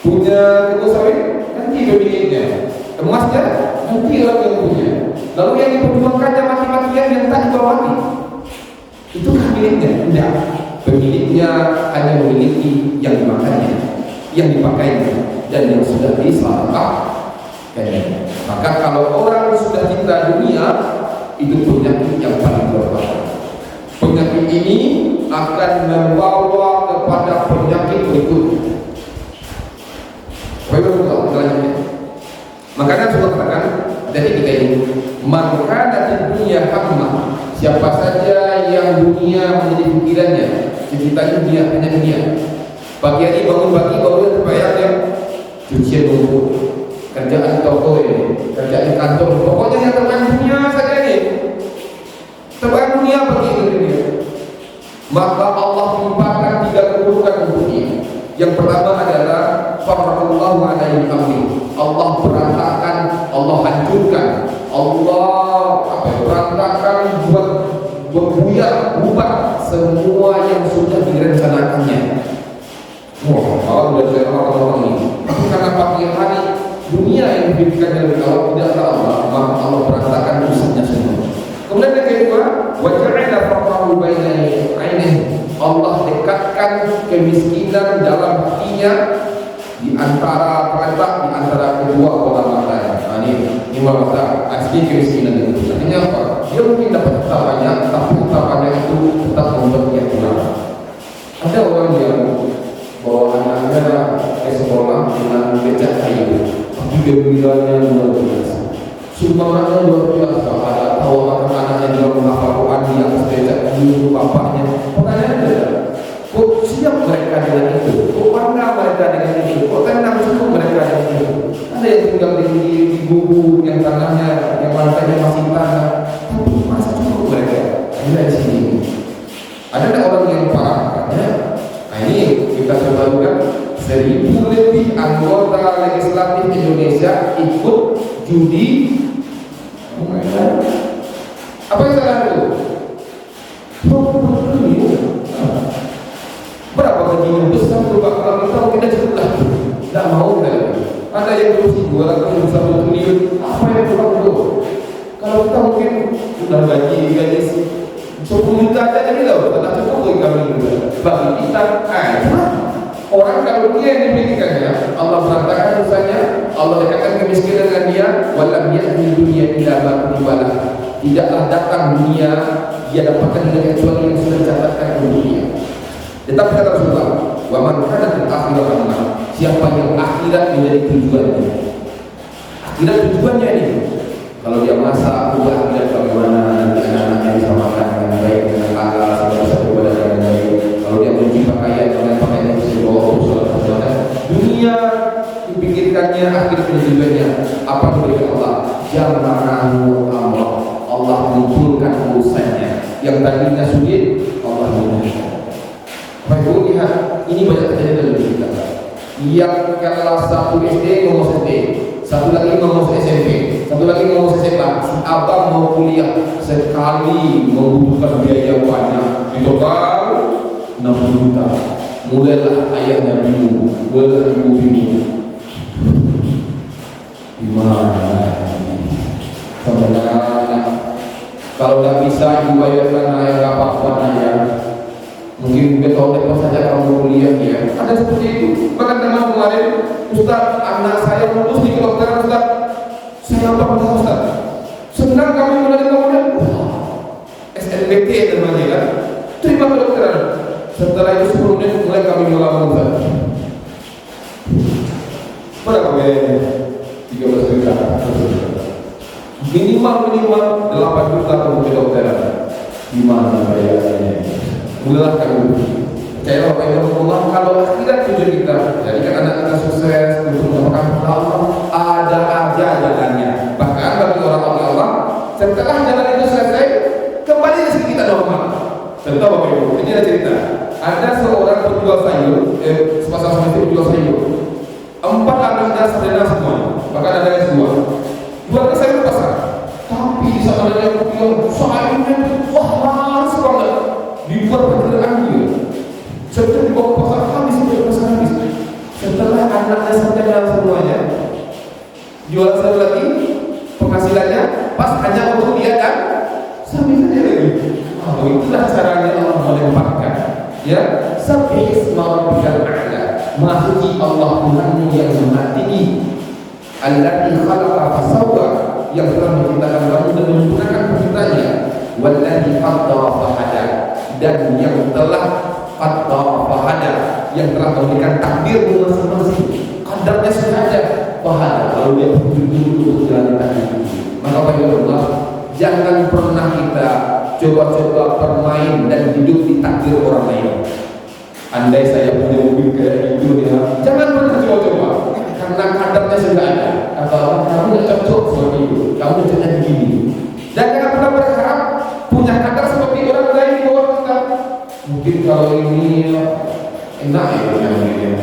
Punya kebun sawit ganti pemiliknya. Emasnya nanti orang yang punya. Lalu yang diperjuangkannya mati-matian yang tak dibawati, itukah miliknya? Tidak. Pemiliknya hanya memiliki yang dimakannya, yang dipakainya, dan yang sudah disedekahkannya. Maka kalau orang sudah cinta dunia, itu penyakit yang paling berbahaya. Penyakit ini akan membawa kepada penyakit berikutnya. Makanya Rasulullah katakan dari kita ini, maka dari dunia hamma, siapa saja yang dunia menjadi pikirannya, ceritanya dunia, hanya dunia. Pagi hari bangun pagi baru terbayar yang cucian rumput, kerjaan toko ini, kerjaan kantor, pokoknya yang terbayar dunia saja ini, terbayar dunia bagi dunia. Maka Allah timpakan 3 keburukan untuk dia. Yang pertama adalah farraqallahu alaihi amri. Allah berantakan, Allah hancurkan, Allah berantakan, buat berbuyar, bubar semua yang sudah direncanakannya. Wah, kalau udah saya orang ini, tapi karena pagi hari dunia yang diberikan oleh Allah tidak tahu, maka Allah berantakan urusannya semua. Kemudian yang kedua, waja'ala faqrahu baina ainihi. Allah dekatkan kemiskinan dalam hatinya di antara terletak di antara kedua bola matanya. Nah, ini mata asli kemiskinan itu. Artinya apa? Dia mungkin dapat harta banyak, tapi harta banyak itu tetap membuat dia kurang. Ada orang yang bawa anaknya ke sekolah dengan becak kayu, tapi gembiranya luar biasa. Sumbangannya luar biasa. Ada tahu anak-anaknya juga menghafal Quran di atas becak kayu bapaknya. Pertanyaannya adalah, kok siap mereka dengan itu? Kok bangga mereka dengan itu? Kok tenang cukup mereka dengan itu? Ada yang tinggal di gubuk yang tanahnya, yang lantainya masih tanah, tapi masih cukup mereka. Ada di sini. Ada orang yang parah katanya. Nah ini kita coba lihat 1.000 lebih anggota legislatif Indonesia ikut judi. Apa yang salah itu? Berapa gajinya besar tuh Pak? Kalau kita mungkin cukup lah. Tidak mau kan? Ada yang berusia 200 triliun. Apa yang kurang itu? Kalau kita mungkin sudah gaji 10 juta aja jadi loh, tetap cukup bagi kami juga. Bagi kita, orang kalau dia yang dimilikannya, Allah berantakan usahanya, Allah dekatkan kemiskinan dengan dia, walam ya'ti dunia illa ma kutibalah. Tidaklah datang dunia dia dapatkan dengan kecuali yang sudah dicatatkan di dunia. Tetapi kata Rasulullah, wa man kana fil akhirati, siapa yang akhirat menjadi tujuannya. Akhirat tujuannya ini. Kalau dia masak, ubah akhirat bagaimana nanti anak-anaknya bisa makan dengan baik, dengan halal, segala sesuatu ibadah dengan baik. Kalau dia mencuci pakaian, dengan pakaian yang bisa dibawa usul-usulnya. Dunia dipikirkannya, akhirat tujuannya. Apa yang diberikan Allah? Jama'ahu Allah. Allah mengumpulkan urusannya. Yang tadinya sulit, Allah mudahkan. Baik, lihat, ini banyak terjadi dalam kita. Yang kelas 1 SD ngomong SD, satu lagi ngomong SMP, satu lagi ngomong SMA. Si abang mau kuliah sekali membutuhkan biaya banyak, di total 60 juta. Mulailah ayahnya bingung, mulailah ibu bingung. Gimana? Sebenarnya kalau nggak bisa ibu bayarkan ayah nggak apa-apa ya. Mungkin tahun depan saja kamu kuliah ya. Ada seperti itu. Bahkan teman kemarin, Ustaz, anak saya lulus di kedokteran Ustaz. Saya apa Ustaz? Ustaz? Senang kami mulai kemudian SNBT namanya kan. Terima kedokteran. Setelah itu 10 menit mulai kami melamar Ustaz. Berapa biayanya? 13 juta. Minimal 8 juta untuk kedokteran. Gimana biayanya? Mulailah kami percaya Bapak Ibu Allah, kalau akhirat tujuan kita jadikan anak kita sukses untuk mendapatkan Allah, ada aja jalannya. Bahkan bagi orang-orang Allah, setelah jalan itu selesai, kembali rezeki kita normal. Contoh Bapak Ibu, ini ada cerita. Ada seorang penjual sayur, sepasang suami itu penjual sayur. 4 anaknya sarjana semua, bahkan ada yang semua. Jual ke sayur pasar, tapi di sana ada yang bilang sayurnya wah laris banget. Dibuat perkiraan dia. Setelah dibawa pasar habis, setelah anaknya sarjana semuanya, jual satu lagi, penghasilannya pas hanya untuk dia dan suami saja lagi. Oh, itulah caranya Allah menempatkan. Ya, sabbi isma rabbikal a'la. Maha suci Allah Tuhanmu yang maha tinggi. Alladzi khalaqa fasawwa, yang telah menciptakan kamu dan menyempurnakan penciptanya. Walladzi qaddara fahada, dan yang telah qaddara fahada, yang telah memberikan takdirmu masing-masing. Kadarnya sudah ada, fahada, lalu dia berjudul untuk jalan takdir. Maka Allah, jangan pernah kita coba-coba bermain dan hidup di takdir orang lain. Andai saya punya mobil kayak gitu ya, jangan pernah coba-coba, karena kadarnya sudah ada. Kata Allah, kamu nggak cocok seperti itu, kamu cocoknya begini. Dan jangan pernah berharap punya kadar seperti orang lain di bawah kita. Mungkin kalau ini enak ya,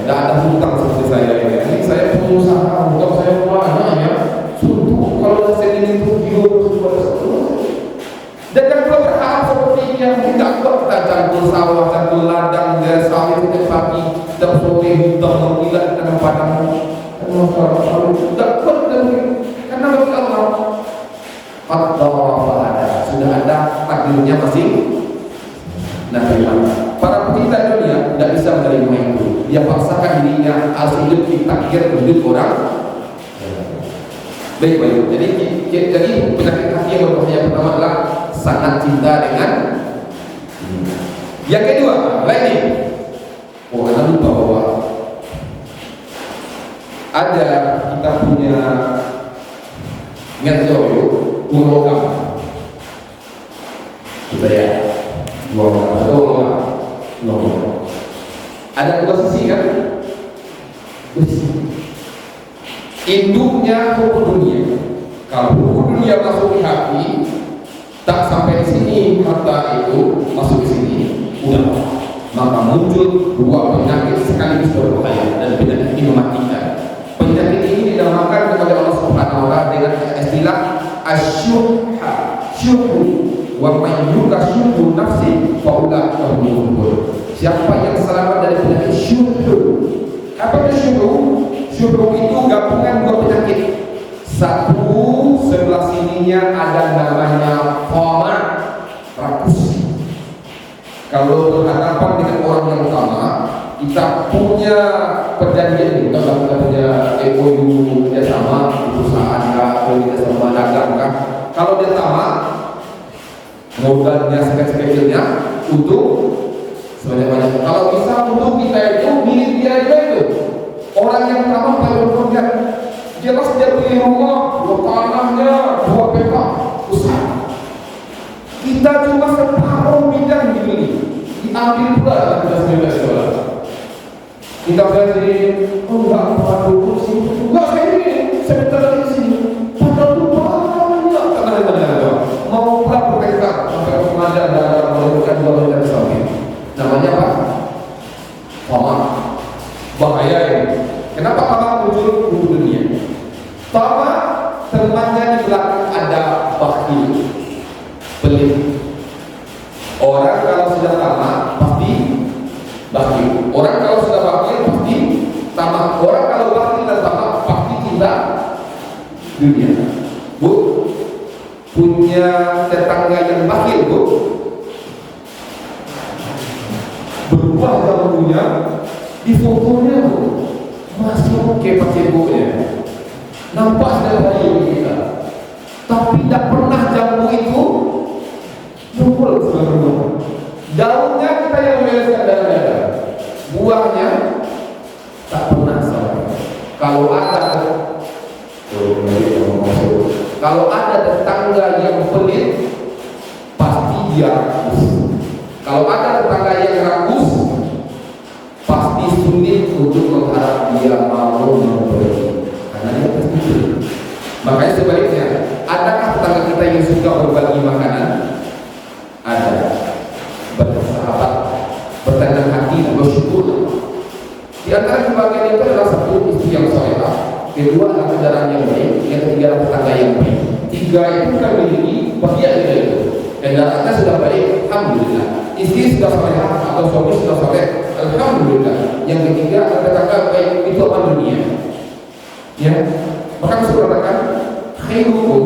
tidak ada hutang seperti saya ini. Ini saya pengusaha, hutang saya mana ya? Sungguh kalau saya ini untuk hidup kepada seluruh. Dan jangan pernah berharap seperti ini yang tidak kuat kita campur sawah, campur ladang, sawit setiap pagi. setiap sore hitam mengkilat di tengah padang. Kalau tidak kuat karena bagi Allah sudah ada takdirnya masing. Nah, para pecinta dunia tidak bisa menerima itu. Dia paksakan dirinya harus hidup di takdir hidup orang. Baik. Jadi penyakit hati yang berbahaya pertama adalah sangat cinta dengan. Yang kedua, lain. Anda lupa bahwa ada kita punya ingat jauh logam kita ya logam ada dua sisi kan, induknya hukum dunia. Kalau hukum dunia masuk di hati, tak sampai di sini harta itu masuk di sini, udah, maka muncul dua penyakit sekaligus berbahaya dan penyakit ini mematikan. Penyakit ini dinamakan kepada Allah Subhanahu wa taala dengan istilah asyuhha, syuhu, wa man yukashuhu nafsi fa ulaika humul muflihun. Siapa yang selamat dari penyakit syuhu? Apa itu syuhu? Syuhu itu gabungan dua penyakit. Satu, sebelah sininya ada namanya qama, rakus. Kalau berhadapan dengan orang yang sama, kita punya perjanjian, kita punya MOU kerjasama di perusahaan atau kerjasama dagang kan. Kalau dia sama, modalnya sekecil-kecilnya untuk sebanyak-banyak. Kalau bisa untuk kita itu milik dia itu. Orang yang sama paling berkorban. Jelas dia beli rumah, dua tanahnya, dua petak, usaha. Kita cuma separuh bidang dibeli, diambil pula dalam $19. Kita beli, enggak apa dulu sih, enggak saya ini, saya minta dari sini. Padahal itu banyak, karena mau pula bertekad sampai pengajar dan melakukan dua dari samping. Namanya apa? Fama. Bahaya ini. Kenapa fama muncul di dunia? Fama temannya di belakang ada bakhil, pelit. Orang kalau sudah tamak pasti bakhil. Orang kalau sudah bakhil pasti tamak. Orang kalau bakhil dan tamak pasti cinta dunia. Bu, punya tetangga yang bakhil, bu, berbuah jambunya di fotonya, bu, masuk ke pakai nampak dalam bayi kita, tapi tidak pernah jambu itu mumpul sebenarnya. Daunnya kita yang membereskan dada, buahnya tak pernah sama. Kalau ada tetangga yang pelit, pasti dia rakus. Kalau ada tetangga yang rakus, pasti sulit untuk mengharap dia mau memberi. Karena dia pasti pelit. Makanya sebaliknya, adakah tetangga kita yang suka berbagi makanan? Ada. Bersahabat, bertenang hati, bersyukur. Di antara kebahagiaan itu adalah satu, istri yang salehah, kedua adalah kendaraan yang baik, yang ketiga adalah tetangga yang baik. Tiga itu kita miliki bagian dari itu. Kendaraannya sudah baik, alhamdulillah. Istri sudah salehah atau suami sudah saleh, alhamdulillah. Yang ketiga adalah tetangga baik, itu apa dunia? Ya, maka Rasul katakan, khairukum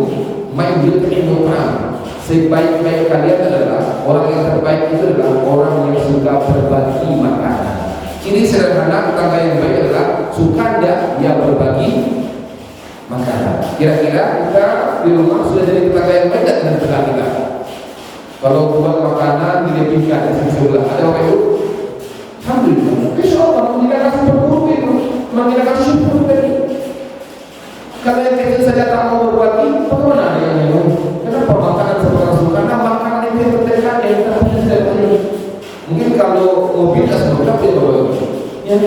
man yut'imul ta'am. Sebaik-baik kalian adalah orang yang terbaik itu adalah orang yang suka berbagi makanan. Ini sederhana, tetangga yang baik adalah suka dia berbagi makanan. Kira-kira kita di rumah sudah jadi tetangga yang baik dan tetangga kita. Kalau buat makanan dilebihkan di sebelah, ada apa itu? Alhamdulillah. Insya Allah kita kasih berburuk itu, kita kasih syukur tadi. Kalau yang kecil saja tak mau berbagi, bagaimana yang minum? Kenapa makanan seperti itu? Karena makanan itu tertekan yang terpunya tidak banyak. Mungkin kalau mobil tak semua tidak berbagi, ya.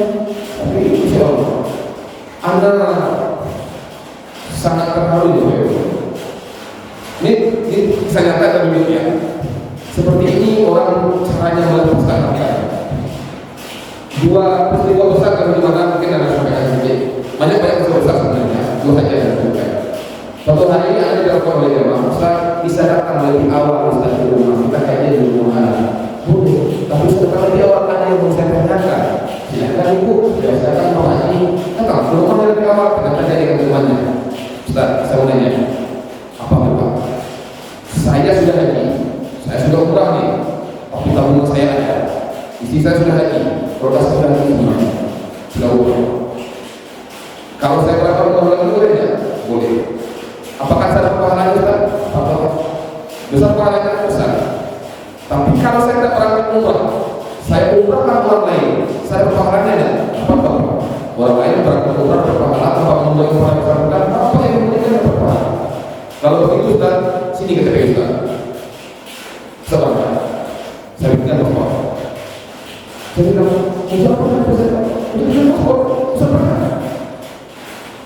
Tapi insya Allah, Anda sangat terharu ya. Ini saya nyatakan demikian. Seperti ini orang caranya melepaskan harta. Dua peristiwa besar kalau di mana mungkin Anda sampaikan sedikit. Banyak peristiwa besar sebenarnya. Dua saja yang terbuka. Suatu hari ini ada dilakukan oleh jemaah Ustaz, bisa datang lebih awal Ustaz di rumah. Kita kayaknya di rumah boleh, tapi setelah lebih awal ada yang mau saya tanyakan. Silakan tabungan saya ada, istri saya sudah haji, produk saya sudah haji semua, sudah umroh. Kalau saya berangkat umroh lagi boleh tidak? Boleh. Apakah saya dapat pahalanya Ustaz? Apa? Besar pahalanya besar. Tapi kalau saya tidak berangkat umroh, saya umrahkan orang lain, saya dapat pahalanya tidak? Apa? Orang lain berangkat umroh dapat pahala, apa umroh yang pahala besar bukan? Apa yang memberikan dapat pahala? Kalau begitu Ustaz, sini KTP Ustaz. Sebentar, saya bikin apa? Saya bilang, Ustaz pernah saya bikin apa?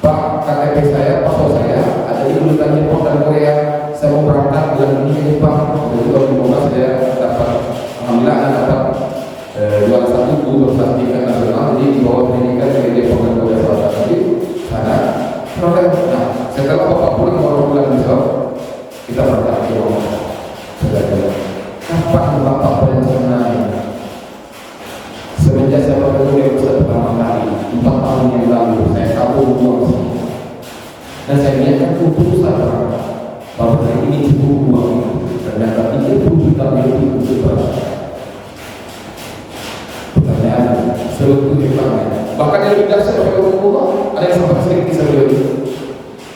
Pak, KTP saya, paspor saya ada di urutan Jepang dan Korea. Saya mau berangkat bulan ini ke Jepang. Jadi kalau di Monas saya dapat, alhamdulillah saya dapat juara satu guru sertifikat nasional. Jadi di bawah pendidikan dari Jepang dan Korea Selatan. Jadi sana, nah setelah Bapak pulang baru bulan besok kita berangkat ke Monas. Kapan Bapak berencana? Semenjak saya bertemu dengan Ustaz pertama kali 4 tahun yang lalu, saya kabur uang sini dan saya lihatkan keputusan bahwa hari ini cukup uang ternyata 30 juta lebih untuk berapa. Pertanyaan seluruh ditanya, bahkan yang lebih dahsyat oleh Allah ada yang sampai sering kisah beliau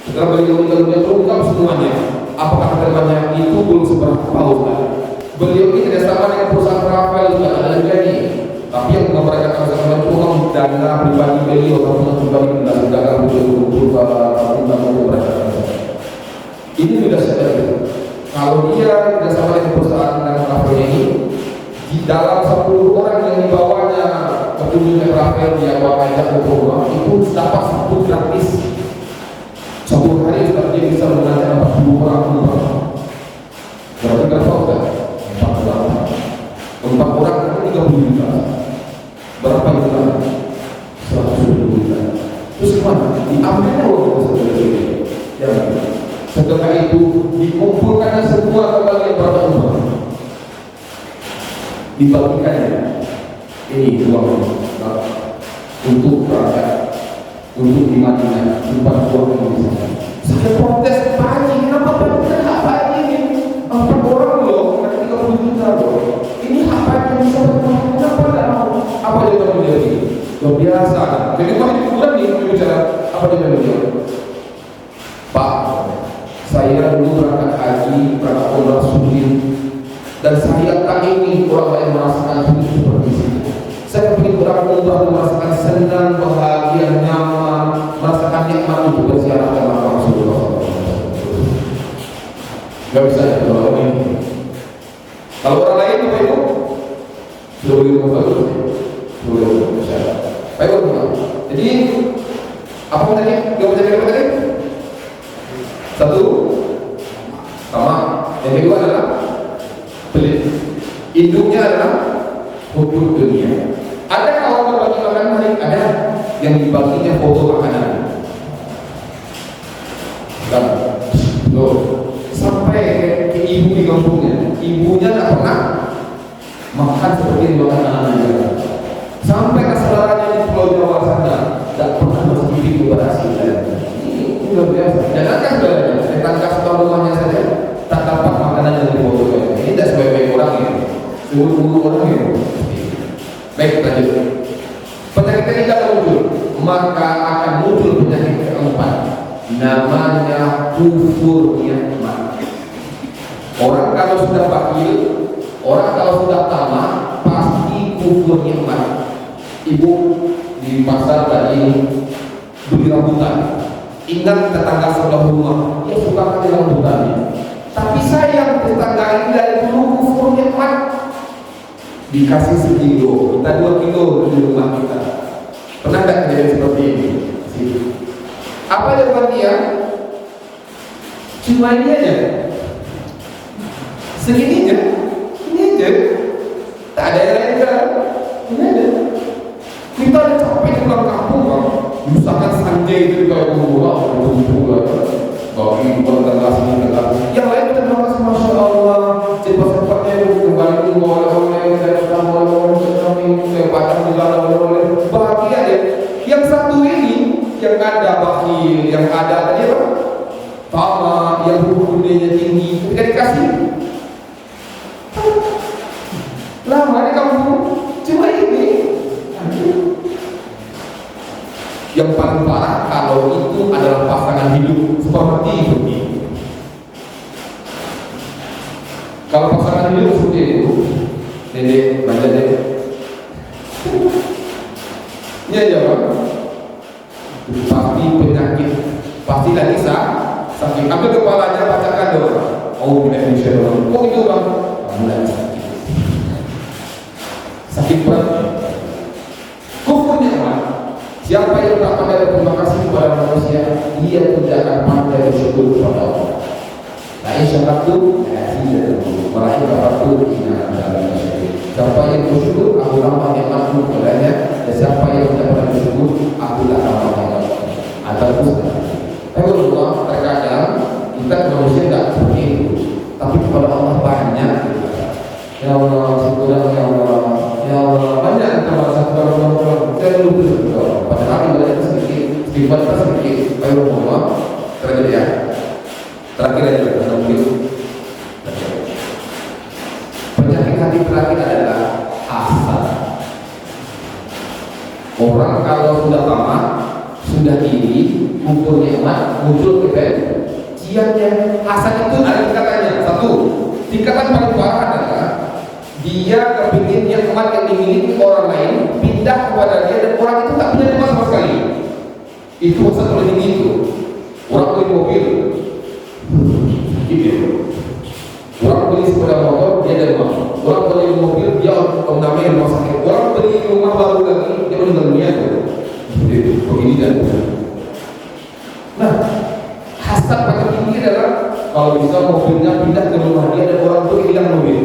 setelah beliau meninggal terungkap semuanya. Apakah keterangannya itu belum seberapa tahun kan? Beliau ini kerjasama dengan perusahaan travel juga ada jadi. Tapi yang mengabarkan kesaksian itu kan dana pribadi beliau, tabungan pribadi beliau, dana pribadi ini sudah sekali. Kalau dia kerjasama dengan perusahaan dan travelnya ini, di dalam 10 orang yang dibawanya petunjuknya travel dia bawa ajak ke rumah itu dapat 1 gratis. 1 hari dia bisa mengajak 40 orang keluar. Berarti berapa kan? 4 orang itu 30 juta. Berapa juta? 120 juta. Terus kemana? Diambilnya uang sedekah. Ya, sedekah itu dikumpulkannya semua kembali yang berapa umur? Dibagikannya. Ini uang untuk berangkat, untuk di Madinah, tempat uang yang bisa. Saya protes pagi, kenapa kita hak pagi ini? 4 orang loh, 30 juta loh. Ini apa yang bisa bertahan? Kenapa tidak mau? Apa dia bilang menjadi? Luar biasa. Jadi kalau itu kurang nih bicara apa dia bilang menjadi? Pak, saya dulu berangkat haji, berangkat umrah sunnah, dan saya tak ingin orang lain merasakan hidup seperti ini. Saya ingin berangkat umrah merasakan senang, bahagia, nyaman, merasakan nikmat untuk berziarah ke makam Rasulullah. Gak bisa kalau ini. Kalau orang lain apa itu? Sudah boleh membantu. Boleh bersyarat. Baik teman. Jadi apa tadi? Gak bisa apa tadi? 1 sama. Yang kedua adalah pelit. Induknya adalah hukum dunia. Ada kalau berbagi makanan hari ada yang dibaginya foto makanan. Dan loh. Sampai ke ibu di kampungnya, ibunya tak pernah makan seperti makan anak-anaknya. Sampai ke saudaranya di Pulau Jawa sana, tak pernah mencicipi keberhasilan. Ini luar biasa. Jangankan saudaranya, tetangga sebelah rumahnya saja tak dapat makanan yang dibutuhkan. Ini tidak sebaik-baik orang ya, seluruh orang ya. Baik, lanjut. Penyakit ketiga muncul, maka akan muncul penyakit keempat. Namanya kufur nikmat. Orang kalau sudah bakhil, orang kalau sudah tamak, pasti kufur nikmat. Ibu di pasar tadi beli rambutan, ingat tetangga sebelah rumah, dia suka kasih rambutannya. Tapi sayang tetangga ini dari dulu kufur nikmat. Dikasih 1 kilo, kita 2 kilo di rumah kita. Pernah nggak kejadian seperti ini? Apa jawaban dia? Cuma ini aja, segini aja, ini aja, tak ada yang lain kan? Ini aja. Kita ada capek di pulang kampung bang, misalkan sanjay itu kayak pulang, bagi tengah sini tengah. Yang lain kita bilang masya Allah, cepat-cepatnya itu kembali oleh saya padang di dalam bahagia deh. Yang satu ini yang ada bakhil, yang ada tadi apa? Tamak, yang hubungannya tinggi, ketika dikasih Lama di kampung cuma ini. Yang paling parah kalau itu adalah pasangan hidup seperti itu. Kalau pasangan hidup seperti itu, Dede, baca deh. Iya jawab. Pasti penyakit, pasti lagi sakit. Ambil kepalanya, bacakan doa. Oh, tidak bisa doa. Oh itu bang, mulai sakit. Sakit berat. Kufur nikmat. Siapa yang tak pandai berterima kasih kepada manusia, dia tidak akan pandai bersyukur kepada Allah. Nah, insyaallah meraih bapak inna dalam syukur. Siapa yang bersyukur, aku lama yang mampu kepadanya. Dan siapa yang tidak pernah bersyukur, aku lah lama yang mampu. Atau bukan. Tapi Allah terkadang kita manusia tidak seperti itu. Tapi kepada Allah banyak. Ya Allah, syukur ya Allah. Ya Allah, banyak kita merasa syukur. Saya belum bersyukur. Padahal ibadah itu sedikit, sedikit. Ayo Allah, terjadi ya. Terakhir aja mungkin. Penyakit hati terakhir adalah hasad. Orang kalau sudah tamak, sudah iri, kumpul nikmat, muncul kebenciannya. Hasad itu ada tingkatannya. Satu, tingkatan paling parah adalah dia kepingin nikmat yang dimiliki orang lain pindah kepada dia dan orang itu tak punya nikmat sama sekali. Itu hasad paling tinggi itu. Orang beli mobil, gitu. Orang beli sepeda motor, dia ada rumah. Orang beli mobil, dia namanya rumah sakit. Orang beli rumah baru lagi, dia meninggal dunia tuh. Gitu, begini dan begini. Nah, hasad paling tinggi adalah kalau bisa mobilnya pindah ke rumah dia dan orang itu hilang mobil.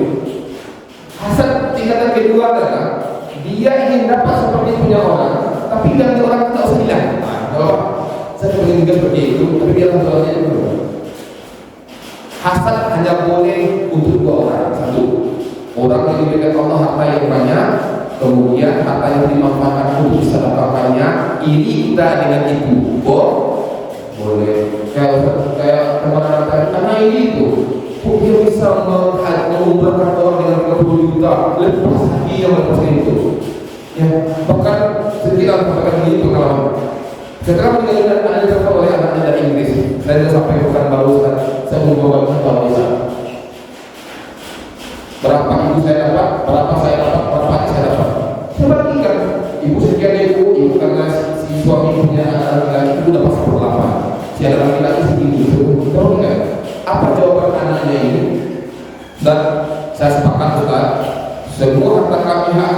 Hasad tingkatan kedua adalah dia ingin dapat seperti punya orang, tapi ganti orang itu tak usah hilang. Nah, kalau saya ingin seperti itu, tapi dia langsung aja dulu. Hasad hanya boleh untuk dua orang. Satu, orang yang diberikan Allah harta yang banyak, kemudian harta yang dimanfaatkan untuk sedekahkannya, iri kita dengan itu. Boleh. Kayak teman-teman tadi, karena ini itu, dia bisa mengumpulkan orang dengan 30 juta, lepas lagi yang lepaskan itu. Ya, bahkan sekitar katakan ini pengalaman. Setelah meninggalkan anak didapat oleh anaknya dari Inggris, saya sudah sampai bukan baru saya membawa bahwa bisa. Berapa ibu saya dapat, berapa saya dapat, berapa saya dapat. Saya bagikan. Ibu sekian ibu karena si suami punya anak laki-laki itu dapat 1/8. Si anak laki-laki segini. Tahu nggak? Apa jawaban anaknya ini? Dan saya sepakat juga. Semua harta kami, hak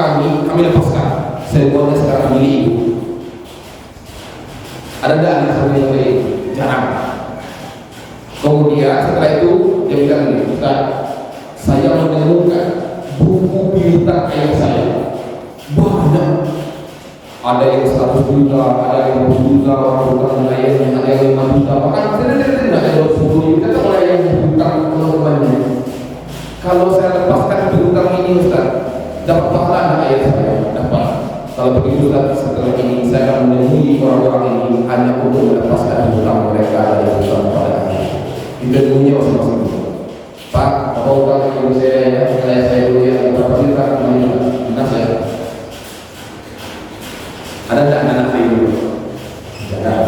kami lepaskan. Semuanya sekarang milik ibu. Ada tidak anak saya yang baik? Jarang. Kemudian setelah itu dia bilang ini, Ustaz, saya menemukan buku piutang ayah saya banyak. Ada yang 100 juta, ada yang 20 juta, orang hutang ayahnya, ada yang 5 juta. Bahkan tidak ada 10 juta, kita mulai yang hutang teman-temannya. Kalau saya lepaskan hutang ini Ustaz, dapat pahala ayah saya, dapat. Kalau begitu setelah ini saya akan menemui orang-orang ini hanya untuk melepaskan hutang mereka dari hutang kepada saya. Kita punya masing-masing. Pak, apa hutang yang saya dulu ya berapa juta kemarin saya. Ada tak anak saya dulu? Tidak.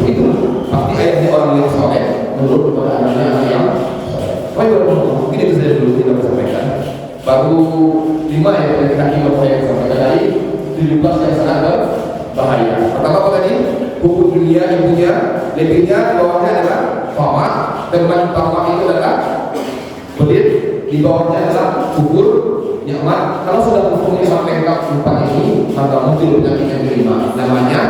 Begitu. Pasti ayatnya orang yang soleh menurut kepada anaknya yang soleh. Mungkin itu saja dulu kita sampaikan. Baru 5 yang kaki bapak yang sampaikan dari 17 yang sangat berbahaya. Pertama apa tadi? Hukum dunia ibunya, lebihnya bawahnya adalah fama. Teman fama itu adalah belit. Di bawahnya adalah kubur nikmat. Kalau sudah hukumnya sampai ke 4 ini, maka muncul penyakit yang kelima. Namanya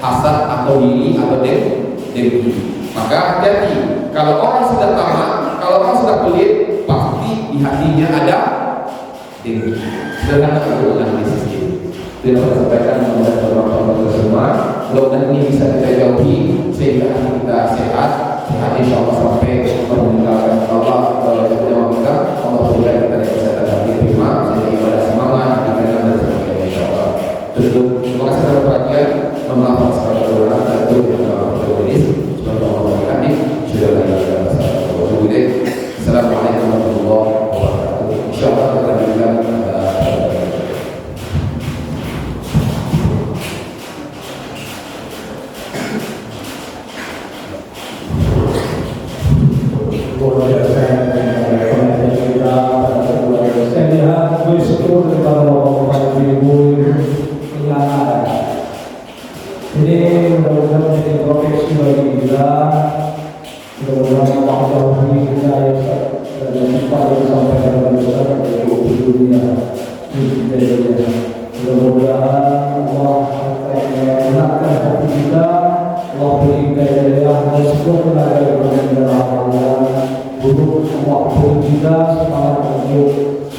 hasad atau diri atau dengki. Maka hati-hati. Kalau orang sudah tamak, kalau orang sudah pelit, pasti di hatinya ada dengki. Sederhana itu analisis ini. Kita sampaikan kepada beberapa semua. Mudah-mudahan ini bisa kita jauhi sehingga hati kita sehat. Sehat insya Allah sampai meninggalkan Allah kalau kita kita Allah berikan kita dari kesehatan hati prima sehingga ibadah semangat diberikan dan sebagainya insya Allah. Terima kasih atas perhatian. Mohon maaf atas kekurangan dan yang tertulis. Semoga Allah berkati. Sudah lagi. Assalamualaikum warahmatullahi wabarakatuh. Insya Allah kita lanjutkan.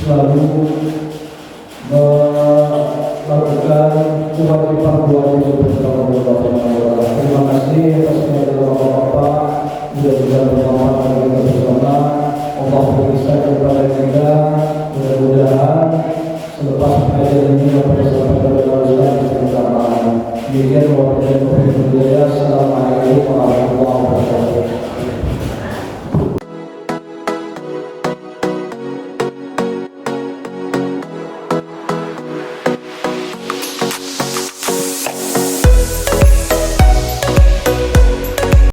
selalu melakukan kewajiban-kewajiban bersama Allah. Terima kasih atas kehadiran Bapak, mudah-mudahan bermanfaat bagi kita bersama. Allah berikan kepada kita, mudah-mudahan selepas pengajian ini dapat sampai kepada Allah Subhanahu wa taala. Demikian wabillahi taufiq wal hidayah.